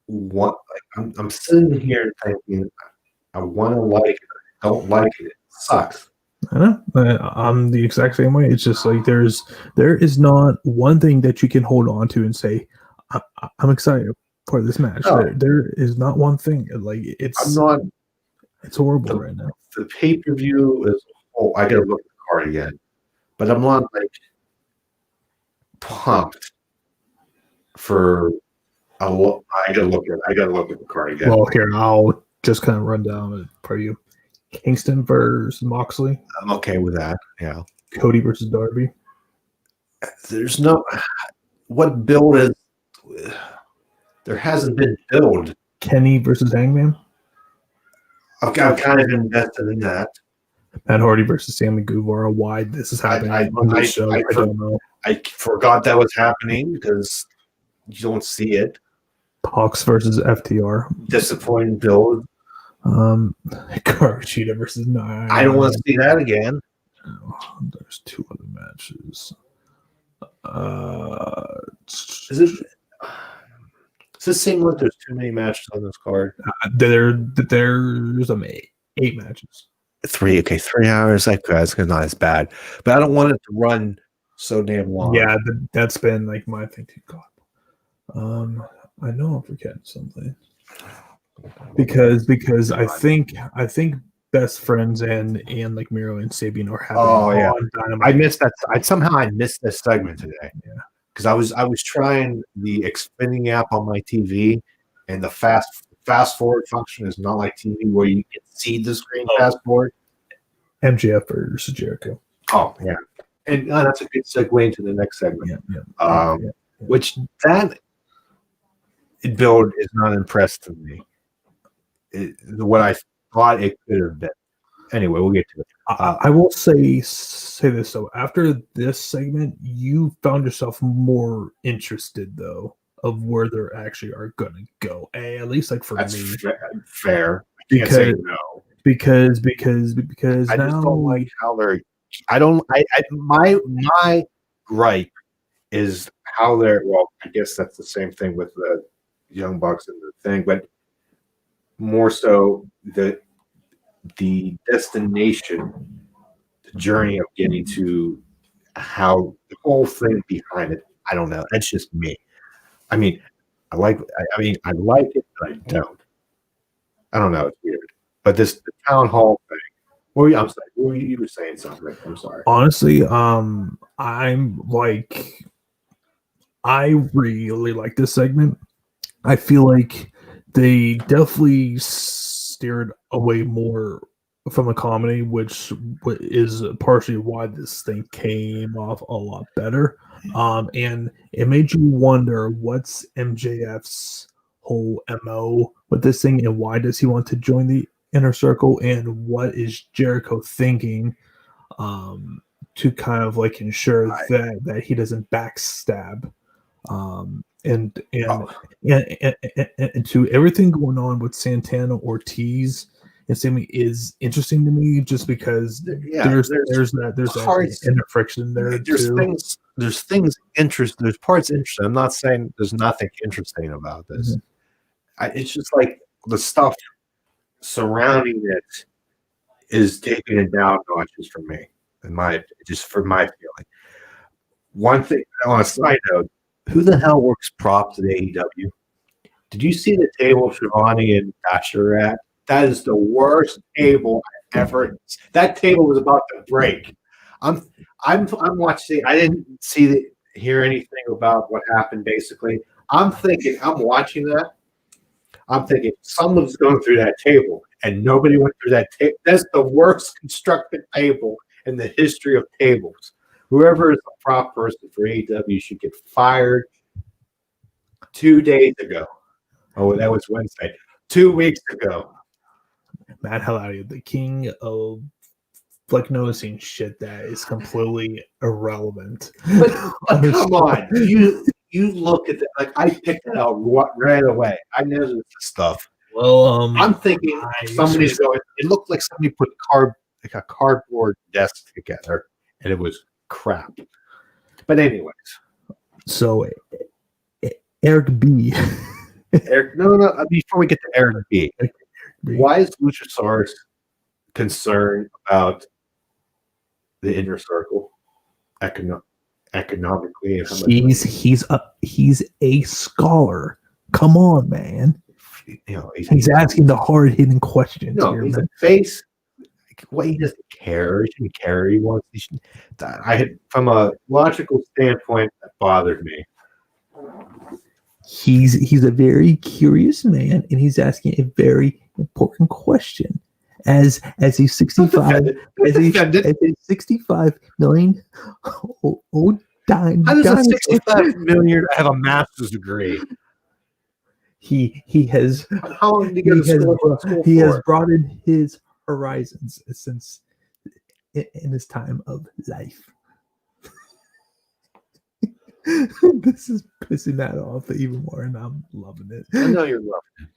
want. Like, I'm sitting here thinking I want to like it. I don't like it. It sucks. I know. I'm the exact same way. It's just like there is not one thing that you can hold on to and say, I'm excited for this match. No. There is not one thing. Like it's horrible right now. The pay-per-view is. Oh, I gotta look at the card again, but I'm not like pumped for a look. I gotta look at the card again. Well, here I'll just kind of run down it for you. Kingston versus Moxley. I'm okay with that. Yeah. Cody versus Darby. There's no what build is. There hasn't been build. Kenny versus Hangman. I'm kind of invested in that. Matt Hardy versus Sammy Guevara. Why this is happening on this show? I don't know. I forgot that was happening because you don't see it. Hawks versus FTR. Disappointing build. Kushida versus Nia. I don't want to see that again. There's two other matches. Does it seem like there's too many matches on this card? There's 8 matches. 3 hours. Like that's not as bad, but I don't want it to run so damn long. Yeah, that's been like my thing too. God, I know I'm forgetting something because I think Best Friends and like Miro and Sabine are having on Dynamite. I missed that. I missed this segment today. Yeah. Because I was trying the Xfinity app on my TV, and the fast forward function is not like TV where you can see the screen fast forward. MJF versus Jericho. Oh yeah, and that's a good segue into the next segment. Yeah. Which that build is not impressed to me. What I thought it could have been. Anyway, we'll get to it. I will say this though. After this segment, you found yourself more interested though of where they actually are going to go. At least like for That's me, fair. I can't say no because I now, just don't like how they're. My gripe is how they're. Well, I guess that's the same thing with the Young Bucks and the thing, but more so the destination, the journey of getting to how the whole thing behind it. I don't know. That's just me. I mean, I like it, but I don't. I don't know. It's weird. But the town hall thing. I'm sorry. You were saying something. I'm sorry. honestly, I'm like, I really like this segment. I feel like they definitely steered away more from a comedy, which is partially why this thing came off a lot better. And it made you wonder what's MJF's whole MO with this thing, and why does he want to join the Inner Circle, and what is Jericho thinking to kind of like ensure that he doesn't backstab. And to everything going on with Santana Ortiz and Sammy is interesting to me, just because there's that inner friction there. There's things interesting. There's parts interesting. I'm not saying there's nothing interesting about this. Mm-hmm. It's just like the stuff surrounding it is taking it down notches for me, for my feeling. One thing on a side note. Who the hell works props at AEW? Did you see the table Shivani and Dasher are at? That is the worst table I've ever. That table was about to break. I'm watching. I didn't hear anything about what happened. Basically, I'm watching that. I'm thinking someone's going through that table, and nobody went through that table. That's the worst constructed table in the history of tables. Whoever is the prop person for AEW should get fired 2 days ago. Oh, that was Wednesday. 2 weeks ago. Matt Hallotti, the king of like noticing shit that is completely irrelevant. But come on, you look at that. Like I picked it out right away. I know this stuff. Well, I'm thinking somebody's going. It looked like somebody put a cardboard desk together, and it was crap. But anyways, so Eric B. No. Before we get to Eric B, why is Luchasaurus concerned about the Inner Circle economically? He's a scholar. Come on, man. He's asking the hard hitting questions. No, he's a face. What he doesn't care. He shouldn't care. He wants. From a logical standpoint, that bothered me. He's a very curious man, and he's asking a very important question. As a 65 million old dime. How does a 65 million have a master's degree? He has. How long did he go to school? He has broadened his horizons since in his time of life. This is pissing that off even more, and I'm loving it. I know you're loving it.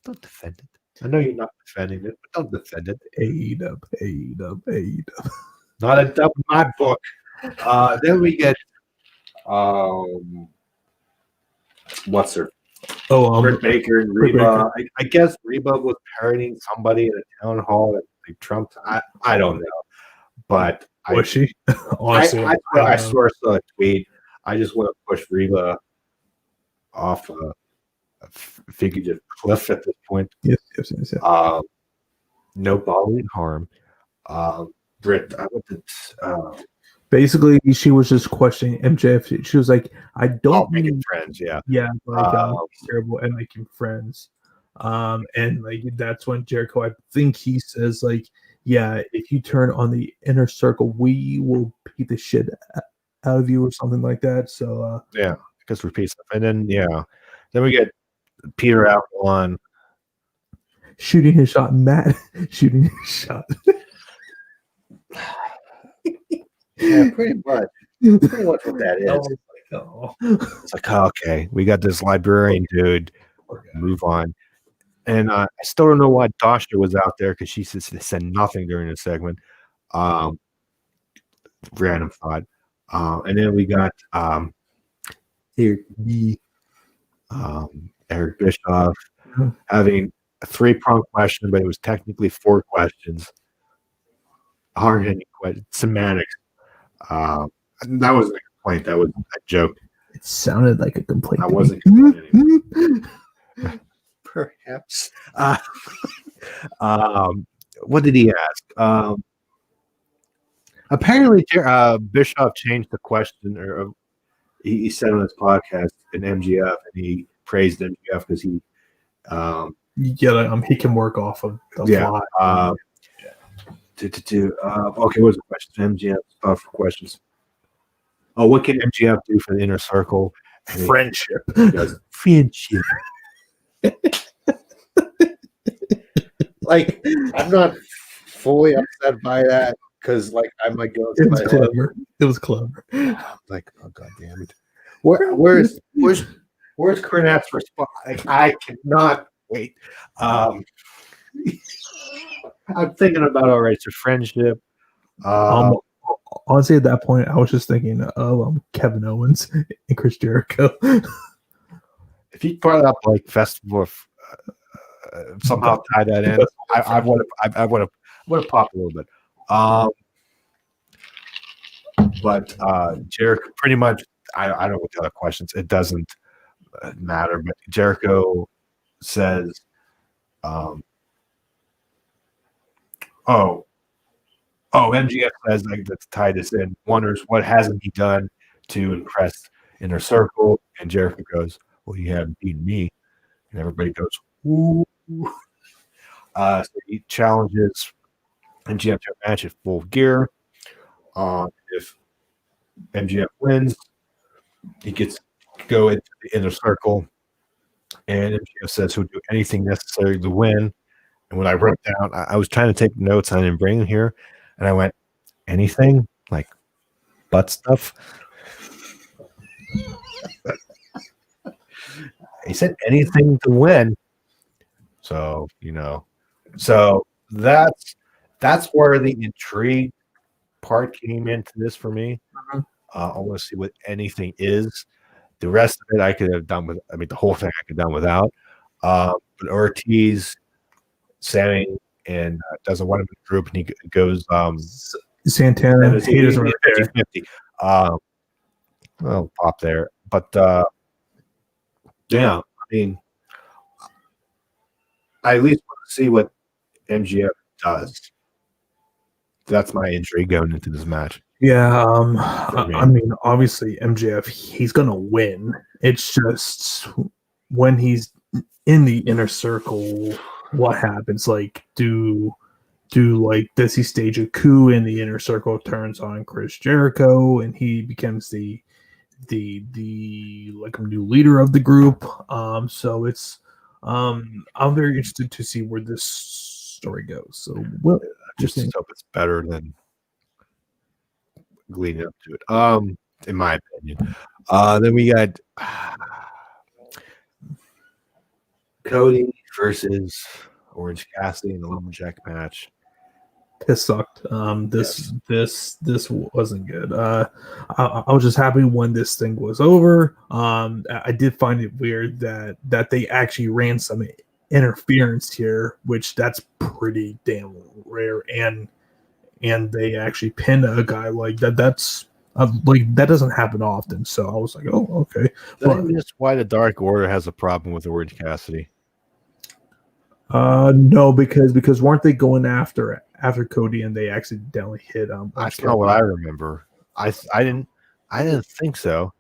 Don't defend it. I know you're not defending it, but don't defend it. AEW. Not a dub in my book. Then we get what's her? Britt Baker and Britt Reba. I guess Reba was parodying somebody at a town hall that like Trump. I don't know, but was she? Honestly, I swear I saw a tweet. I just want to push Reba off a figurative cliff at this point. Yes. No bodily harm. Britt, I went to. Basically, she was just questioning MJF. She was like, "I don't making friends, yeah, he's terrible at making friends." And like that's when Jericho, I think he says like, "Yeah, if you turn on the inner circle, we will beat the shit out of you," or something like that. So yeah, because repeat stuff, and then then we get Peter Avalon shooting his shot, Matt shooting his shot. Yeah, pretty much. Pretty much what that is. It's like, okay, we got this librarian dude. Move on. And I still don't know why Dasha was out there because she said nothing during the segment. Random thought. And then we got Eric Bischoff having a 3-pronged question, but it was technically 4 questions. Hard-hitting questions, semantics. That wasn't a complaint. That was a joke. It sounded like a complaint. I wasn't complaining. Perhaps. What did he ask? Apparently, Bischoff changed the question, or he said on his podcast in MGF, and he praised MGF because he he can work off of the fly. Okay, what's the question? MGF for questions. Oh, what can MGF do for the inner circle? Friendship. Friendship. Like, I'm not fully upset by that because, like, I might go. It was clever. It was clever. Like, oh god damn it! Where's Kernat's response? Like, I cannot wait. I'm thinking about so friendship. Honestly, at that point, I was just thinking of Kevin Owens and Chris Jericho. If he brought up like Festival of somehow tie that in, I want to pop a little bit. But Jericho, pretty much, I don't know what the other questions. It doesn't matter. But Jericho says, MGF says, like, let's tie this in. Wonders what hasn't he done to impress Inner Circle, and Jericho goes, "Well, you haven't beaten me," and everybody goes, "Ooh." So he challenges MGF to a match at Full Gear. If MGF wins, he gets to go into the Inner Circle, and MGF says he'll do anything necessary to win. And when I wrote down, I was trying to take notes, I didn't bring them here, and I went, anything? Like butt stuff? He said anything to win. So, that's where the intrigue part came into this for me. I want to see what anything is. The rest of it I could have done with, the whole thing I could have done without. But Ortiz, Sammy, and doesn't want him in the group, and he goes Santana, he doesn't really care. 50. Well, pop there. But yeah, I at least want to see what MGF does. That's my intrigue going into this match. Yeah, obviously MJF, he's gonna win. It's just when he's in the Inner Circle, what happens? Like, does he stage a coup in the Inner Circle, turns on Chris Jericho, and he becomes the like a new leader of the group? So it's I'm very interested to see where this story goes. So just hope it's better than leading up to it. In my opinion. Then we got Cody versus Orange Cassidy in the Lumberjack match. This sucked. This wasn't good. I was just happy when this thing was over. I did find it weird that they actually ran some interference here, which that's pretty damn rare, and they actually pinned a guy like that. That's like that doesn't happen often. So I was like, oh, okay. But that's why the Dark Order has a problem with Orange Cassidy. No, because weren't they going after Cody and they accidentally hit That's not what I remember. I didn't think so.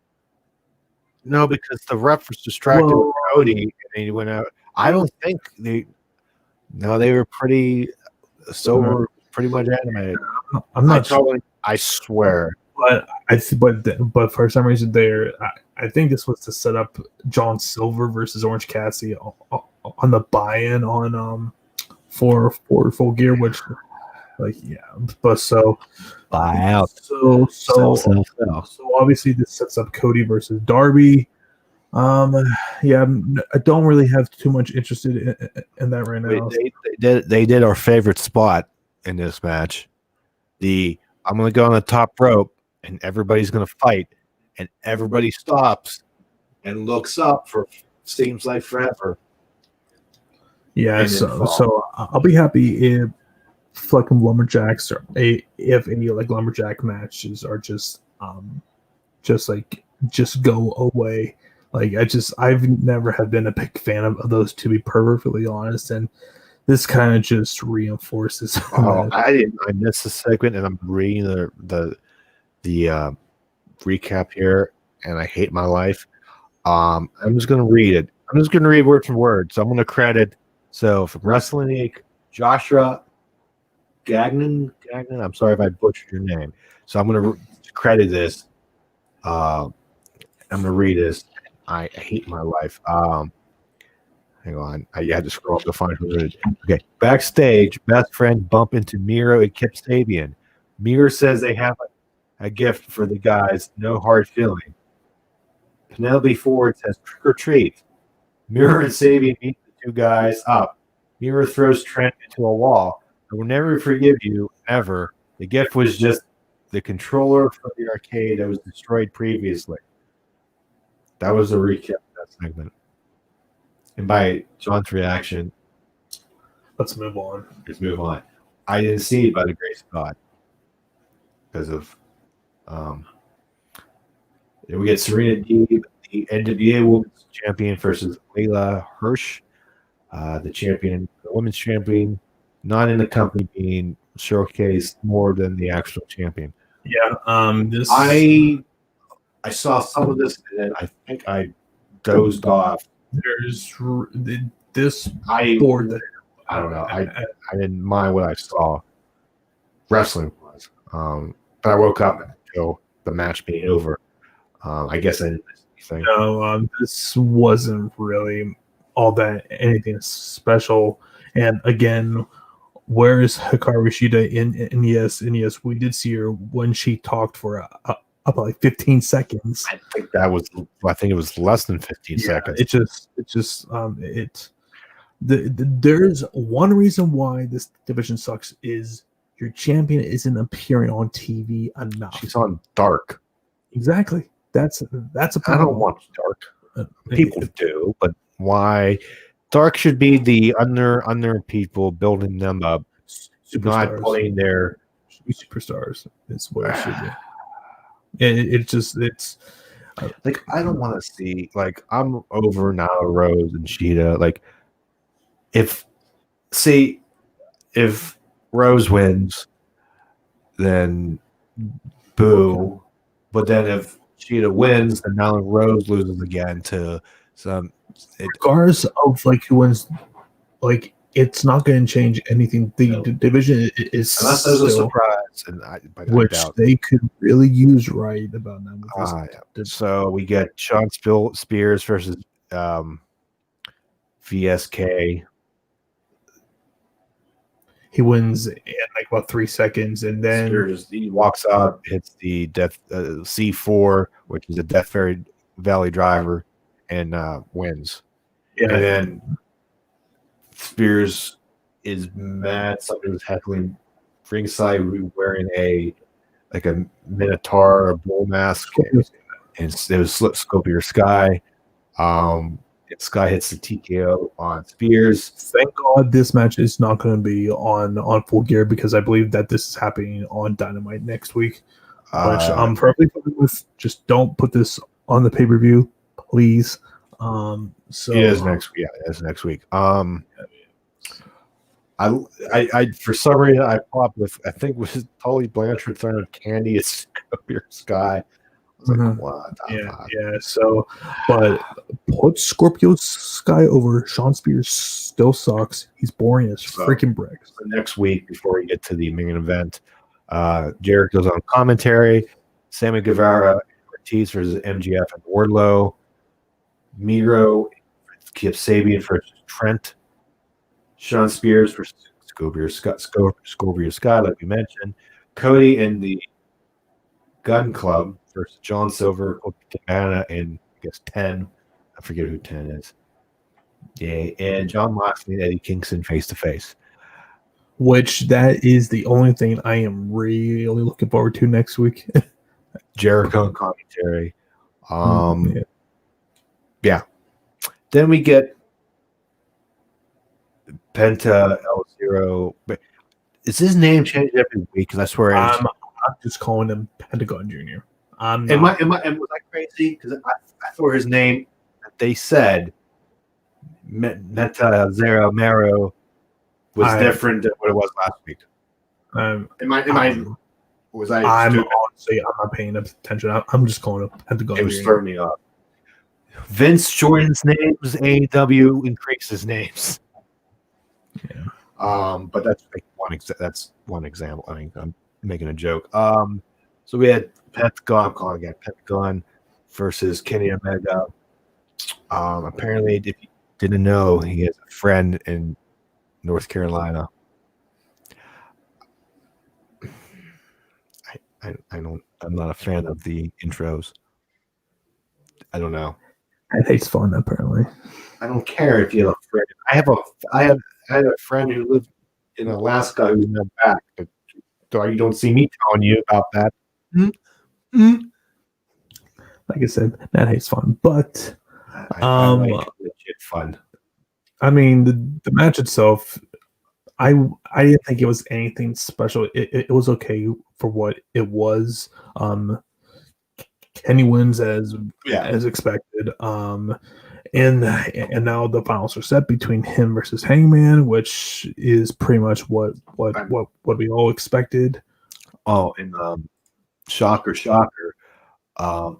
No, because the ref was distracted with Cody and he went out. I don't think they were pretty sober, pretty much animated. I'm not sure, I swear. but but for some reason I think this was to set up John Silver versus Orange Cassidy on the buy-in on for Full Gear, which like yeah, but so Buy out. so obviously this sets up Cody versus Darby. Yeah, I don't really have too much interested in that right now. They did our favorite spot in this match. I'm going to go on the top rope and everybody's going to fight, and everybody stops and looks up for seems like forever. Yeah, so I'll be happy if fucking lumberjacks or if any like lumberjack matches are just go away. Like I've never have been a big fan of those, to be perfectly honest, and this kind of just reinforces. Oh, I missed the segment, and I'm reading the recap here, and I hate my life. I'm just gonna read it. I'm just gonna read word for word. So I'm gonna credit. So from Wrestling Inc., Joshua Gagnon. I'm sorry if I butchered your name. So I'm gonna credit this. I'm gonna read this. I hate my life. Hang on. I had to scroll up to find who it is. Okay. Backstage, best friend bump into Miro and Kip Sabian. Miro says they have a gift for the guys. No hard feeling. Penelope Ford says trick or treat. Miro and Sabian meet the two guys up. Miro throws Trent into a wall. I will never forgive you, ever. The gift was just the controller from the arcade that was destroyed previously. That was a recap of that segment. And by John's reaction, Let's move on. let's move on. I didn't see it by the grace of God because of then we get Serena Deeb, the NWA Women's Champion, versus Layla Hirsch, the women's champion, not in the company being showcased more than the actual champion. Yeah. This I saw some of this and I think I dozed off. there's this I board that I don't know. I didn't mind what I saw. Wrestling was, but I woke up until the match being over. I guess I didn't miss anything. no, this wasn't really all that anything special. And again, where is Hikaru Shida in yes, we did see her when she talked for about like 15 seconds. I think it was less than 15 seconds. There's one reason why this division sucks is your champion isn't appearing on TV enough. She's on Dark. Exactly. That's a I problem. don't watch Dark. People do, but why? Dark should be the under people, building them up, not Superstars. putting their Superstars is what it should be. It's like. I don't want to see like I'm over now Rose and Sheeta. Like if Rose wins, then boo. But then if Sheeta wins, then now Rose loses again to some. regardless of like who wins, like it's not going to change anything. The division is Unless there's a still, surprise, but I which doubt. they could really use right about now. Yeah. So we get Sean Spears versus VSK. He wins in like about 3 seconds, and then Spears, he walks up, hits the Death C4, which is a Death Valley driver, and wins. yeah, And then Spears is mad. Somebody was heckling ringside wearing a minotaur bull mask, and it was Scorpio Sky. Sky hits the TKO on Spears. Thank God this match is not going to be on Full Gear, because I believe that this is happening on Dynamite next week, which I'm probably fine with. Just don't put this on the pay-per-view, please. So it is next week. Yeah, it is next week. I for some reason I popped with, I think it was Tully Blanchard throwing Candy at Scorpio Sky. I was like, what? Yeah. So, but put Scorpio Sky over Sean Spears still sucks. He's boring as freaking bricks. The next week, before we get to the main event, Jericho's on commentary. Sammy Guevara, Ortiz versus MGF and Wardlow. Miro, Kip Sabian versus Trent. Sean Spears versus Scorpio Sky, like we mentioned. Cody and the Gun Club versus John Silver, Cabana, and I guess 10. I forget who 10 is. Yeah, and John Moxley and Eddie Kingston face to face. Which that is the only thing I am really looking forward to next week. Jericho commentary. Yeah. Then we get Penta El Zero. But is his name changed every week? Because I swear I'm just calling him Pentagon Jr. Am I was I crazy? Because I thought his name, they said Meta Zero Mero was different than what it was last week. I'm not paying attention. I'm just calling him Pentagon. It was throwing me off. Vince Jordan's names, AEW increases names. Yeah. But that's like one example. I mean, I'm making a joke. So we had Pentagon versus Kenny Omega. Apparently, if you didn't know, he has a friend in North Carolina. I'm not a fan of the intros. I don't know. It takes fun, apparently. I don't care if you have a friend. I had a friend who lived in Alaska who's not back. So you don't see me telling you about that. Like I said, that hate's fun, but I like legit fun. I mean, the match itself, I didn't think it was anything special. It was okay for what it was. Kenny wins as expected. And now the finals are set between him versus Hangman, which is pretty much what we all expected. Oh, and shocker, a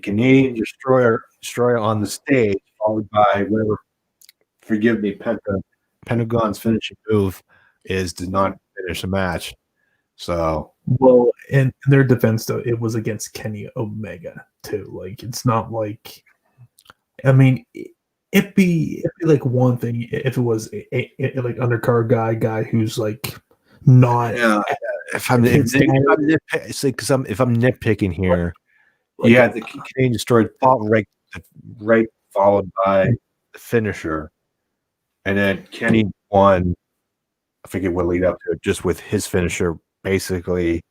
Canadian destroyer on the stage, followed by whatever. Forgive me, Pentagon's finishing move does not finish a match. So, well, in their defense, though, it was against Kenny Omega too. Like, it's not like, I mean, it'd be like one thing if it was a like undercard guy who's like not. Yeah, if I'm nitpicking here, like, yeah, the Canadian destroyed right followed by the finisher, and then Kenny won. I forget what lead up to it, just with his finisher. Basically,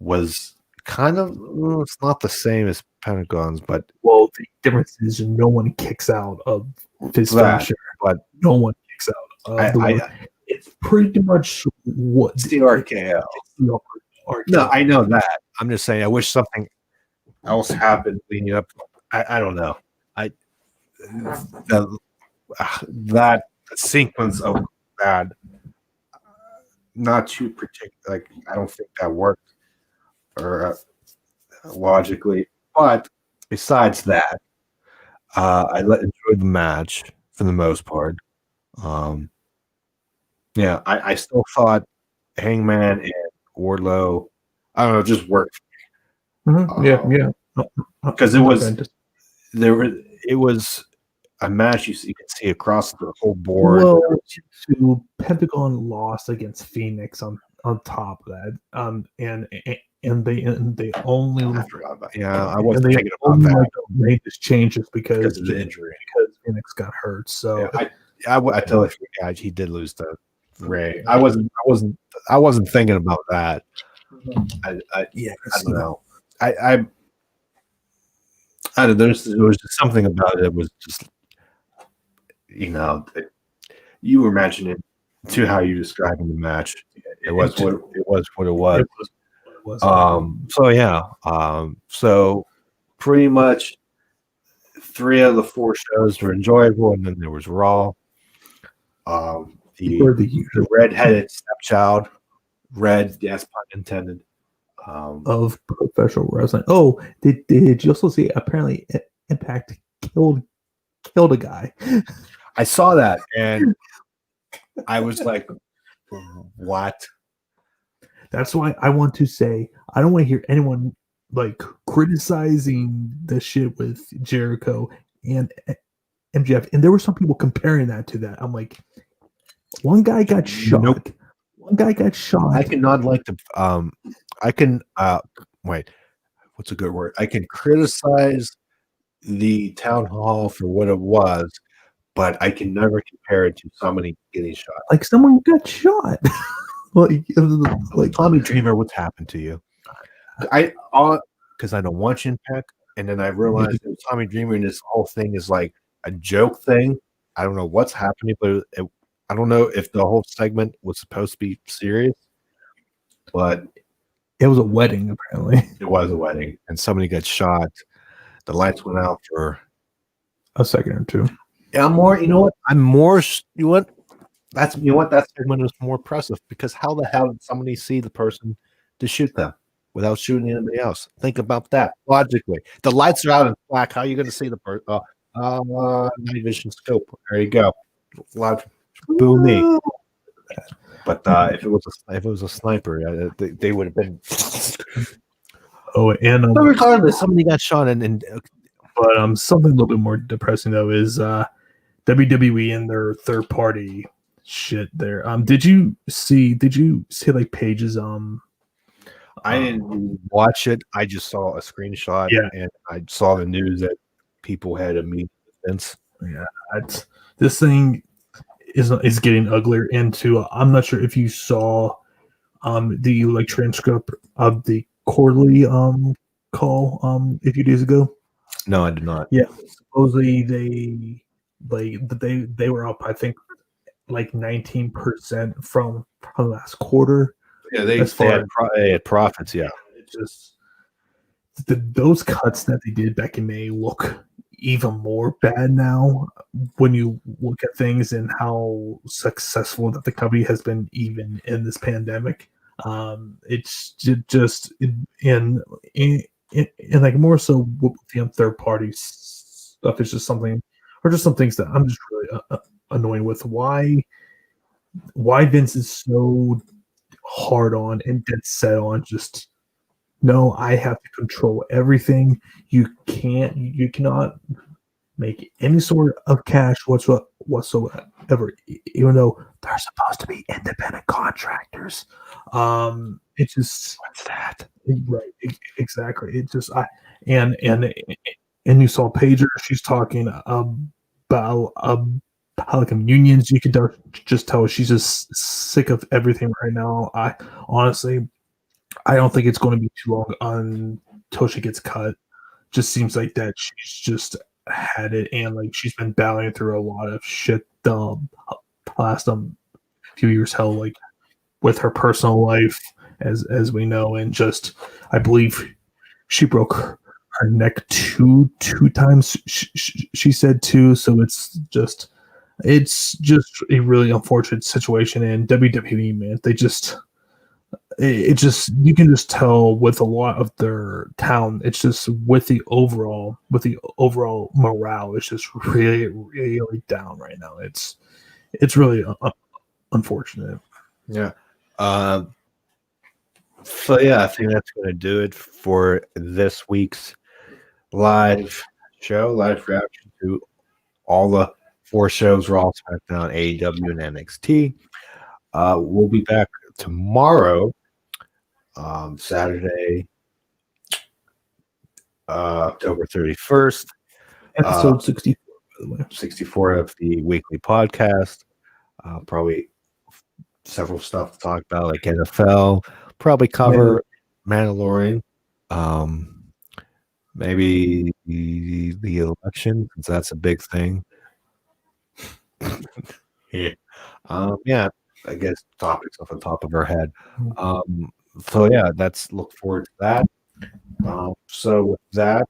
was kind of it's not the same as Pentagon's, but well, the difference is no one kicks out of his finisher, but no one kicks out of it's pretty much what it's the RKO. No, I know that. I'm just saying. I wish something else happened leading up. I don't know. That sequence of bad. Not too particular. Like, I don't think that worked or logically. But besides that, I enjoyed the match for the most part. Yeah, I still thought Hangman and Wardlow, I don't know, just worked. Yeah. Because it was a match you can see across the whole board. Well, Pentagon lost against Phoenix on top of that, and they only I forgot about. Yeah, I wasn't thinking about that. Made this change just because of the injury, because Phoenix got hurt. So I totally forgot he did lose to Ray. I wasn't thinking about that. I Yeah, I don't know. I don't know. There was just something about it that was just, you were mentioning to how you describing the match. It was what it was. It was. So yeah. So pretty much 3 out of the 4 shows were enjoyable, and then there was Raw. For the The usual redheaded stepchild, red, yes, pun intended. of professional wrestling. Oh, did you also see? Apparently, Impact killed a guy. I saw that and I was like, what? That's why I want to say I don't want to hear anyone like criticizing the shit with Jericho and MJF. And there were some people comparing that to that. I'm like, one guy got shot. Nope. One guy got shot. I cannot like the I can wait, what's a good word? I can criticize the town hall for what it was, but I can never compare it to somebody getting shot. Like someone got shot. like Tommy Dreamer, what's happened to you? Because I don't watch Impact, and then I realized that Tommy Dreamer and this whole thing is like a joke thing. I don't know what's happening, but I don't know if the whole segment was supposed to be serious, but it was a wedding apparently. it was a wedding, and somebody got shot. The lights went out for A second or two. Yeah, I'm more. You know what? I'm more. You know what? That segment was more impressive because how the hell did somebody see the person to shoot them without shooting anybody else? Think about that logically. The lights are out in black. How are you going to see the person? Night vision scope. There you go. Live. Boo me. But if it was a sniper, they would have been. Oh, and But regardless, somebody got shot, and but something a little bit more depressing though is WWE and their third party shit there. Did you see like Paige's I didn't watch it. I just saw a screenshot, Yeah. and I saw the news that people had a meeting with Vince. Yeah, this thing is getting uglier into. I'm not sure if you saw the like transcript of the quarterly call a few days ago. No, I did not. Yeah, supposedly they were up, I think, like 19% from last quarter. Yeah, they As far had profits. Yeah, It just those cuts that they did back in May look even more bad now when you look at things and how successful that the company has been even in this pandemic. It's just in like more so with the third party stuff. It's just something, or just some things that I'm just really annoyed with. Why Vince is so hard on and dead set on just no, I have to control everything. You cannot make any sort of cash whatsoever, even though they're supposed to be independent contractors. It's just what's that? Right, exactly. It just and you saw Pager. She's talking about Pelican unions. You could just tell she's just sick of everything right now. I honestly, I don't think it's going to be too long until she gets cut. Just seems like that she's just had it, and like she's been battling through a lot of shit the last few years. Hell, like with her personal life, as we know, and just I believe she broke her neck two times. She said two, so it's just a really unfortunate situation. And WWE, man, they just. It just, you can just tell with a lot of their town, it's just with the overall morale, it's just really, really down right now. It's really unfortunate. yeah. So yeah, I think that's going to do it for this week's live reaction to all the 4 shows: Raw, SmackDown, AEW, and NXT. We'll be back tomorrow, Saturday, October 31st, Episode 64, by the way. 64 of the weekly podcast. Probably several stuff to talk about, like NFL. Probably cover Mandalorian. Maybe the election, since that's a big thing. Yeah. Yeah, I guess topics off the top of our head. So yeah, that's look forward to that. So with that,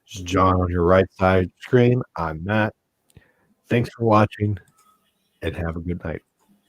this is John on your right side screen. I'm Matt. Thanks for watching and have a good night.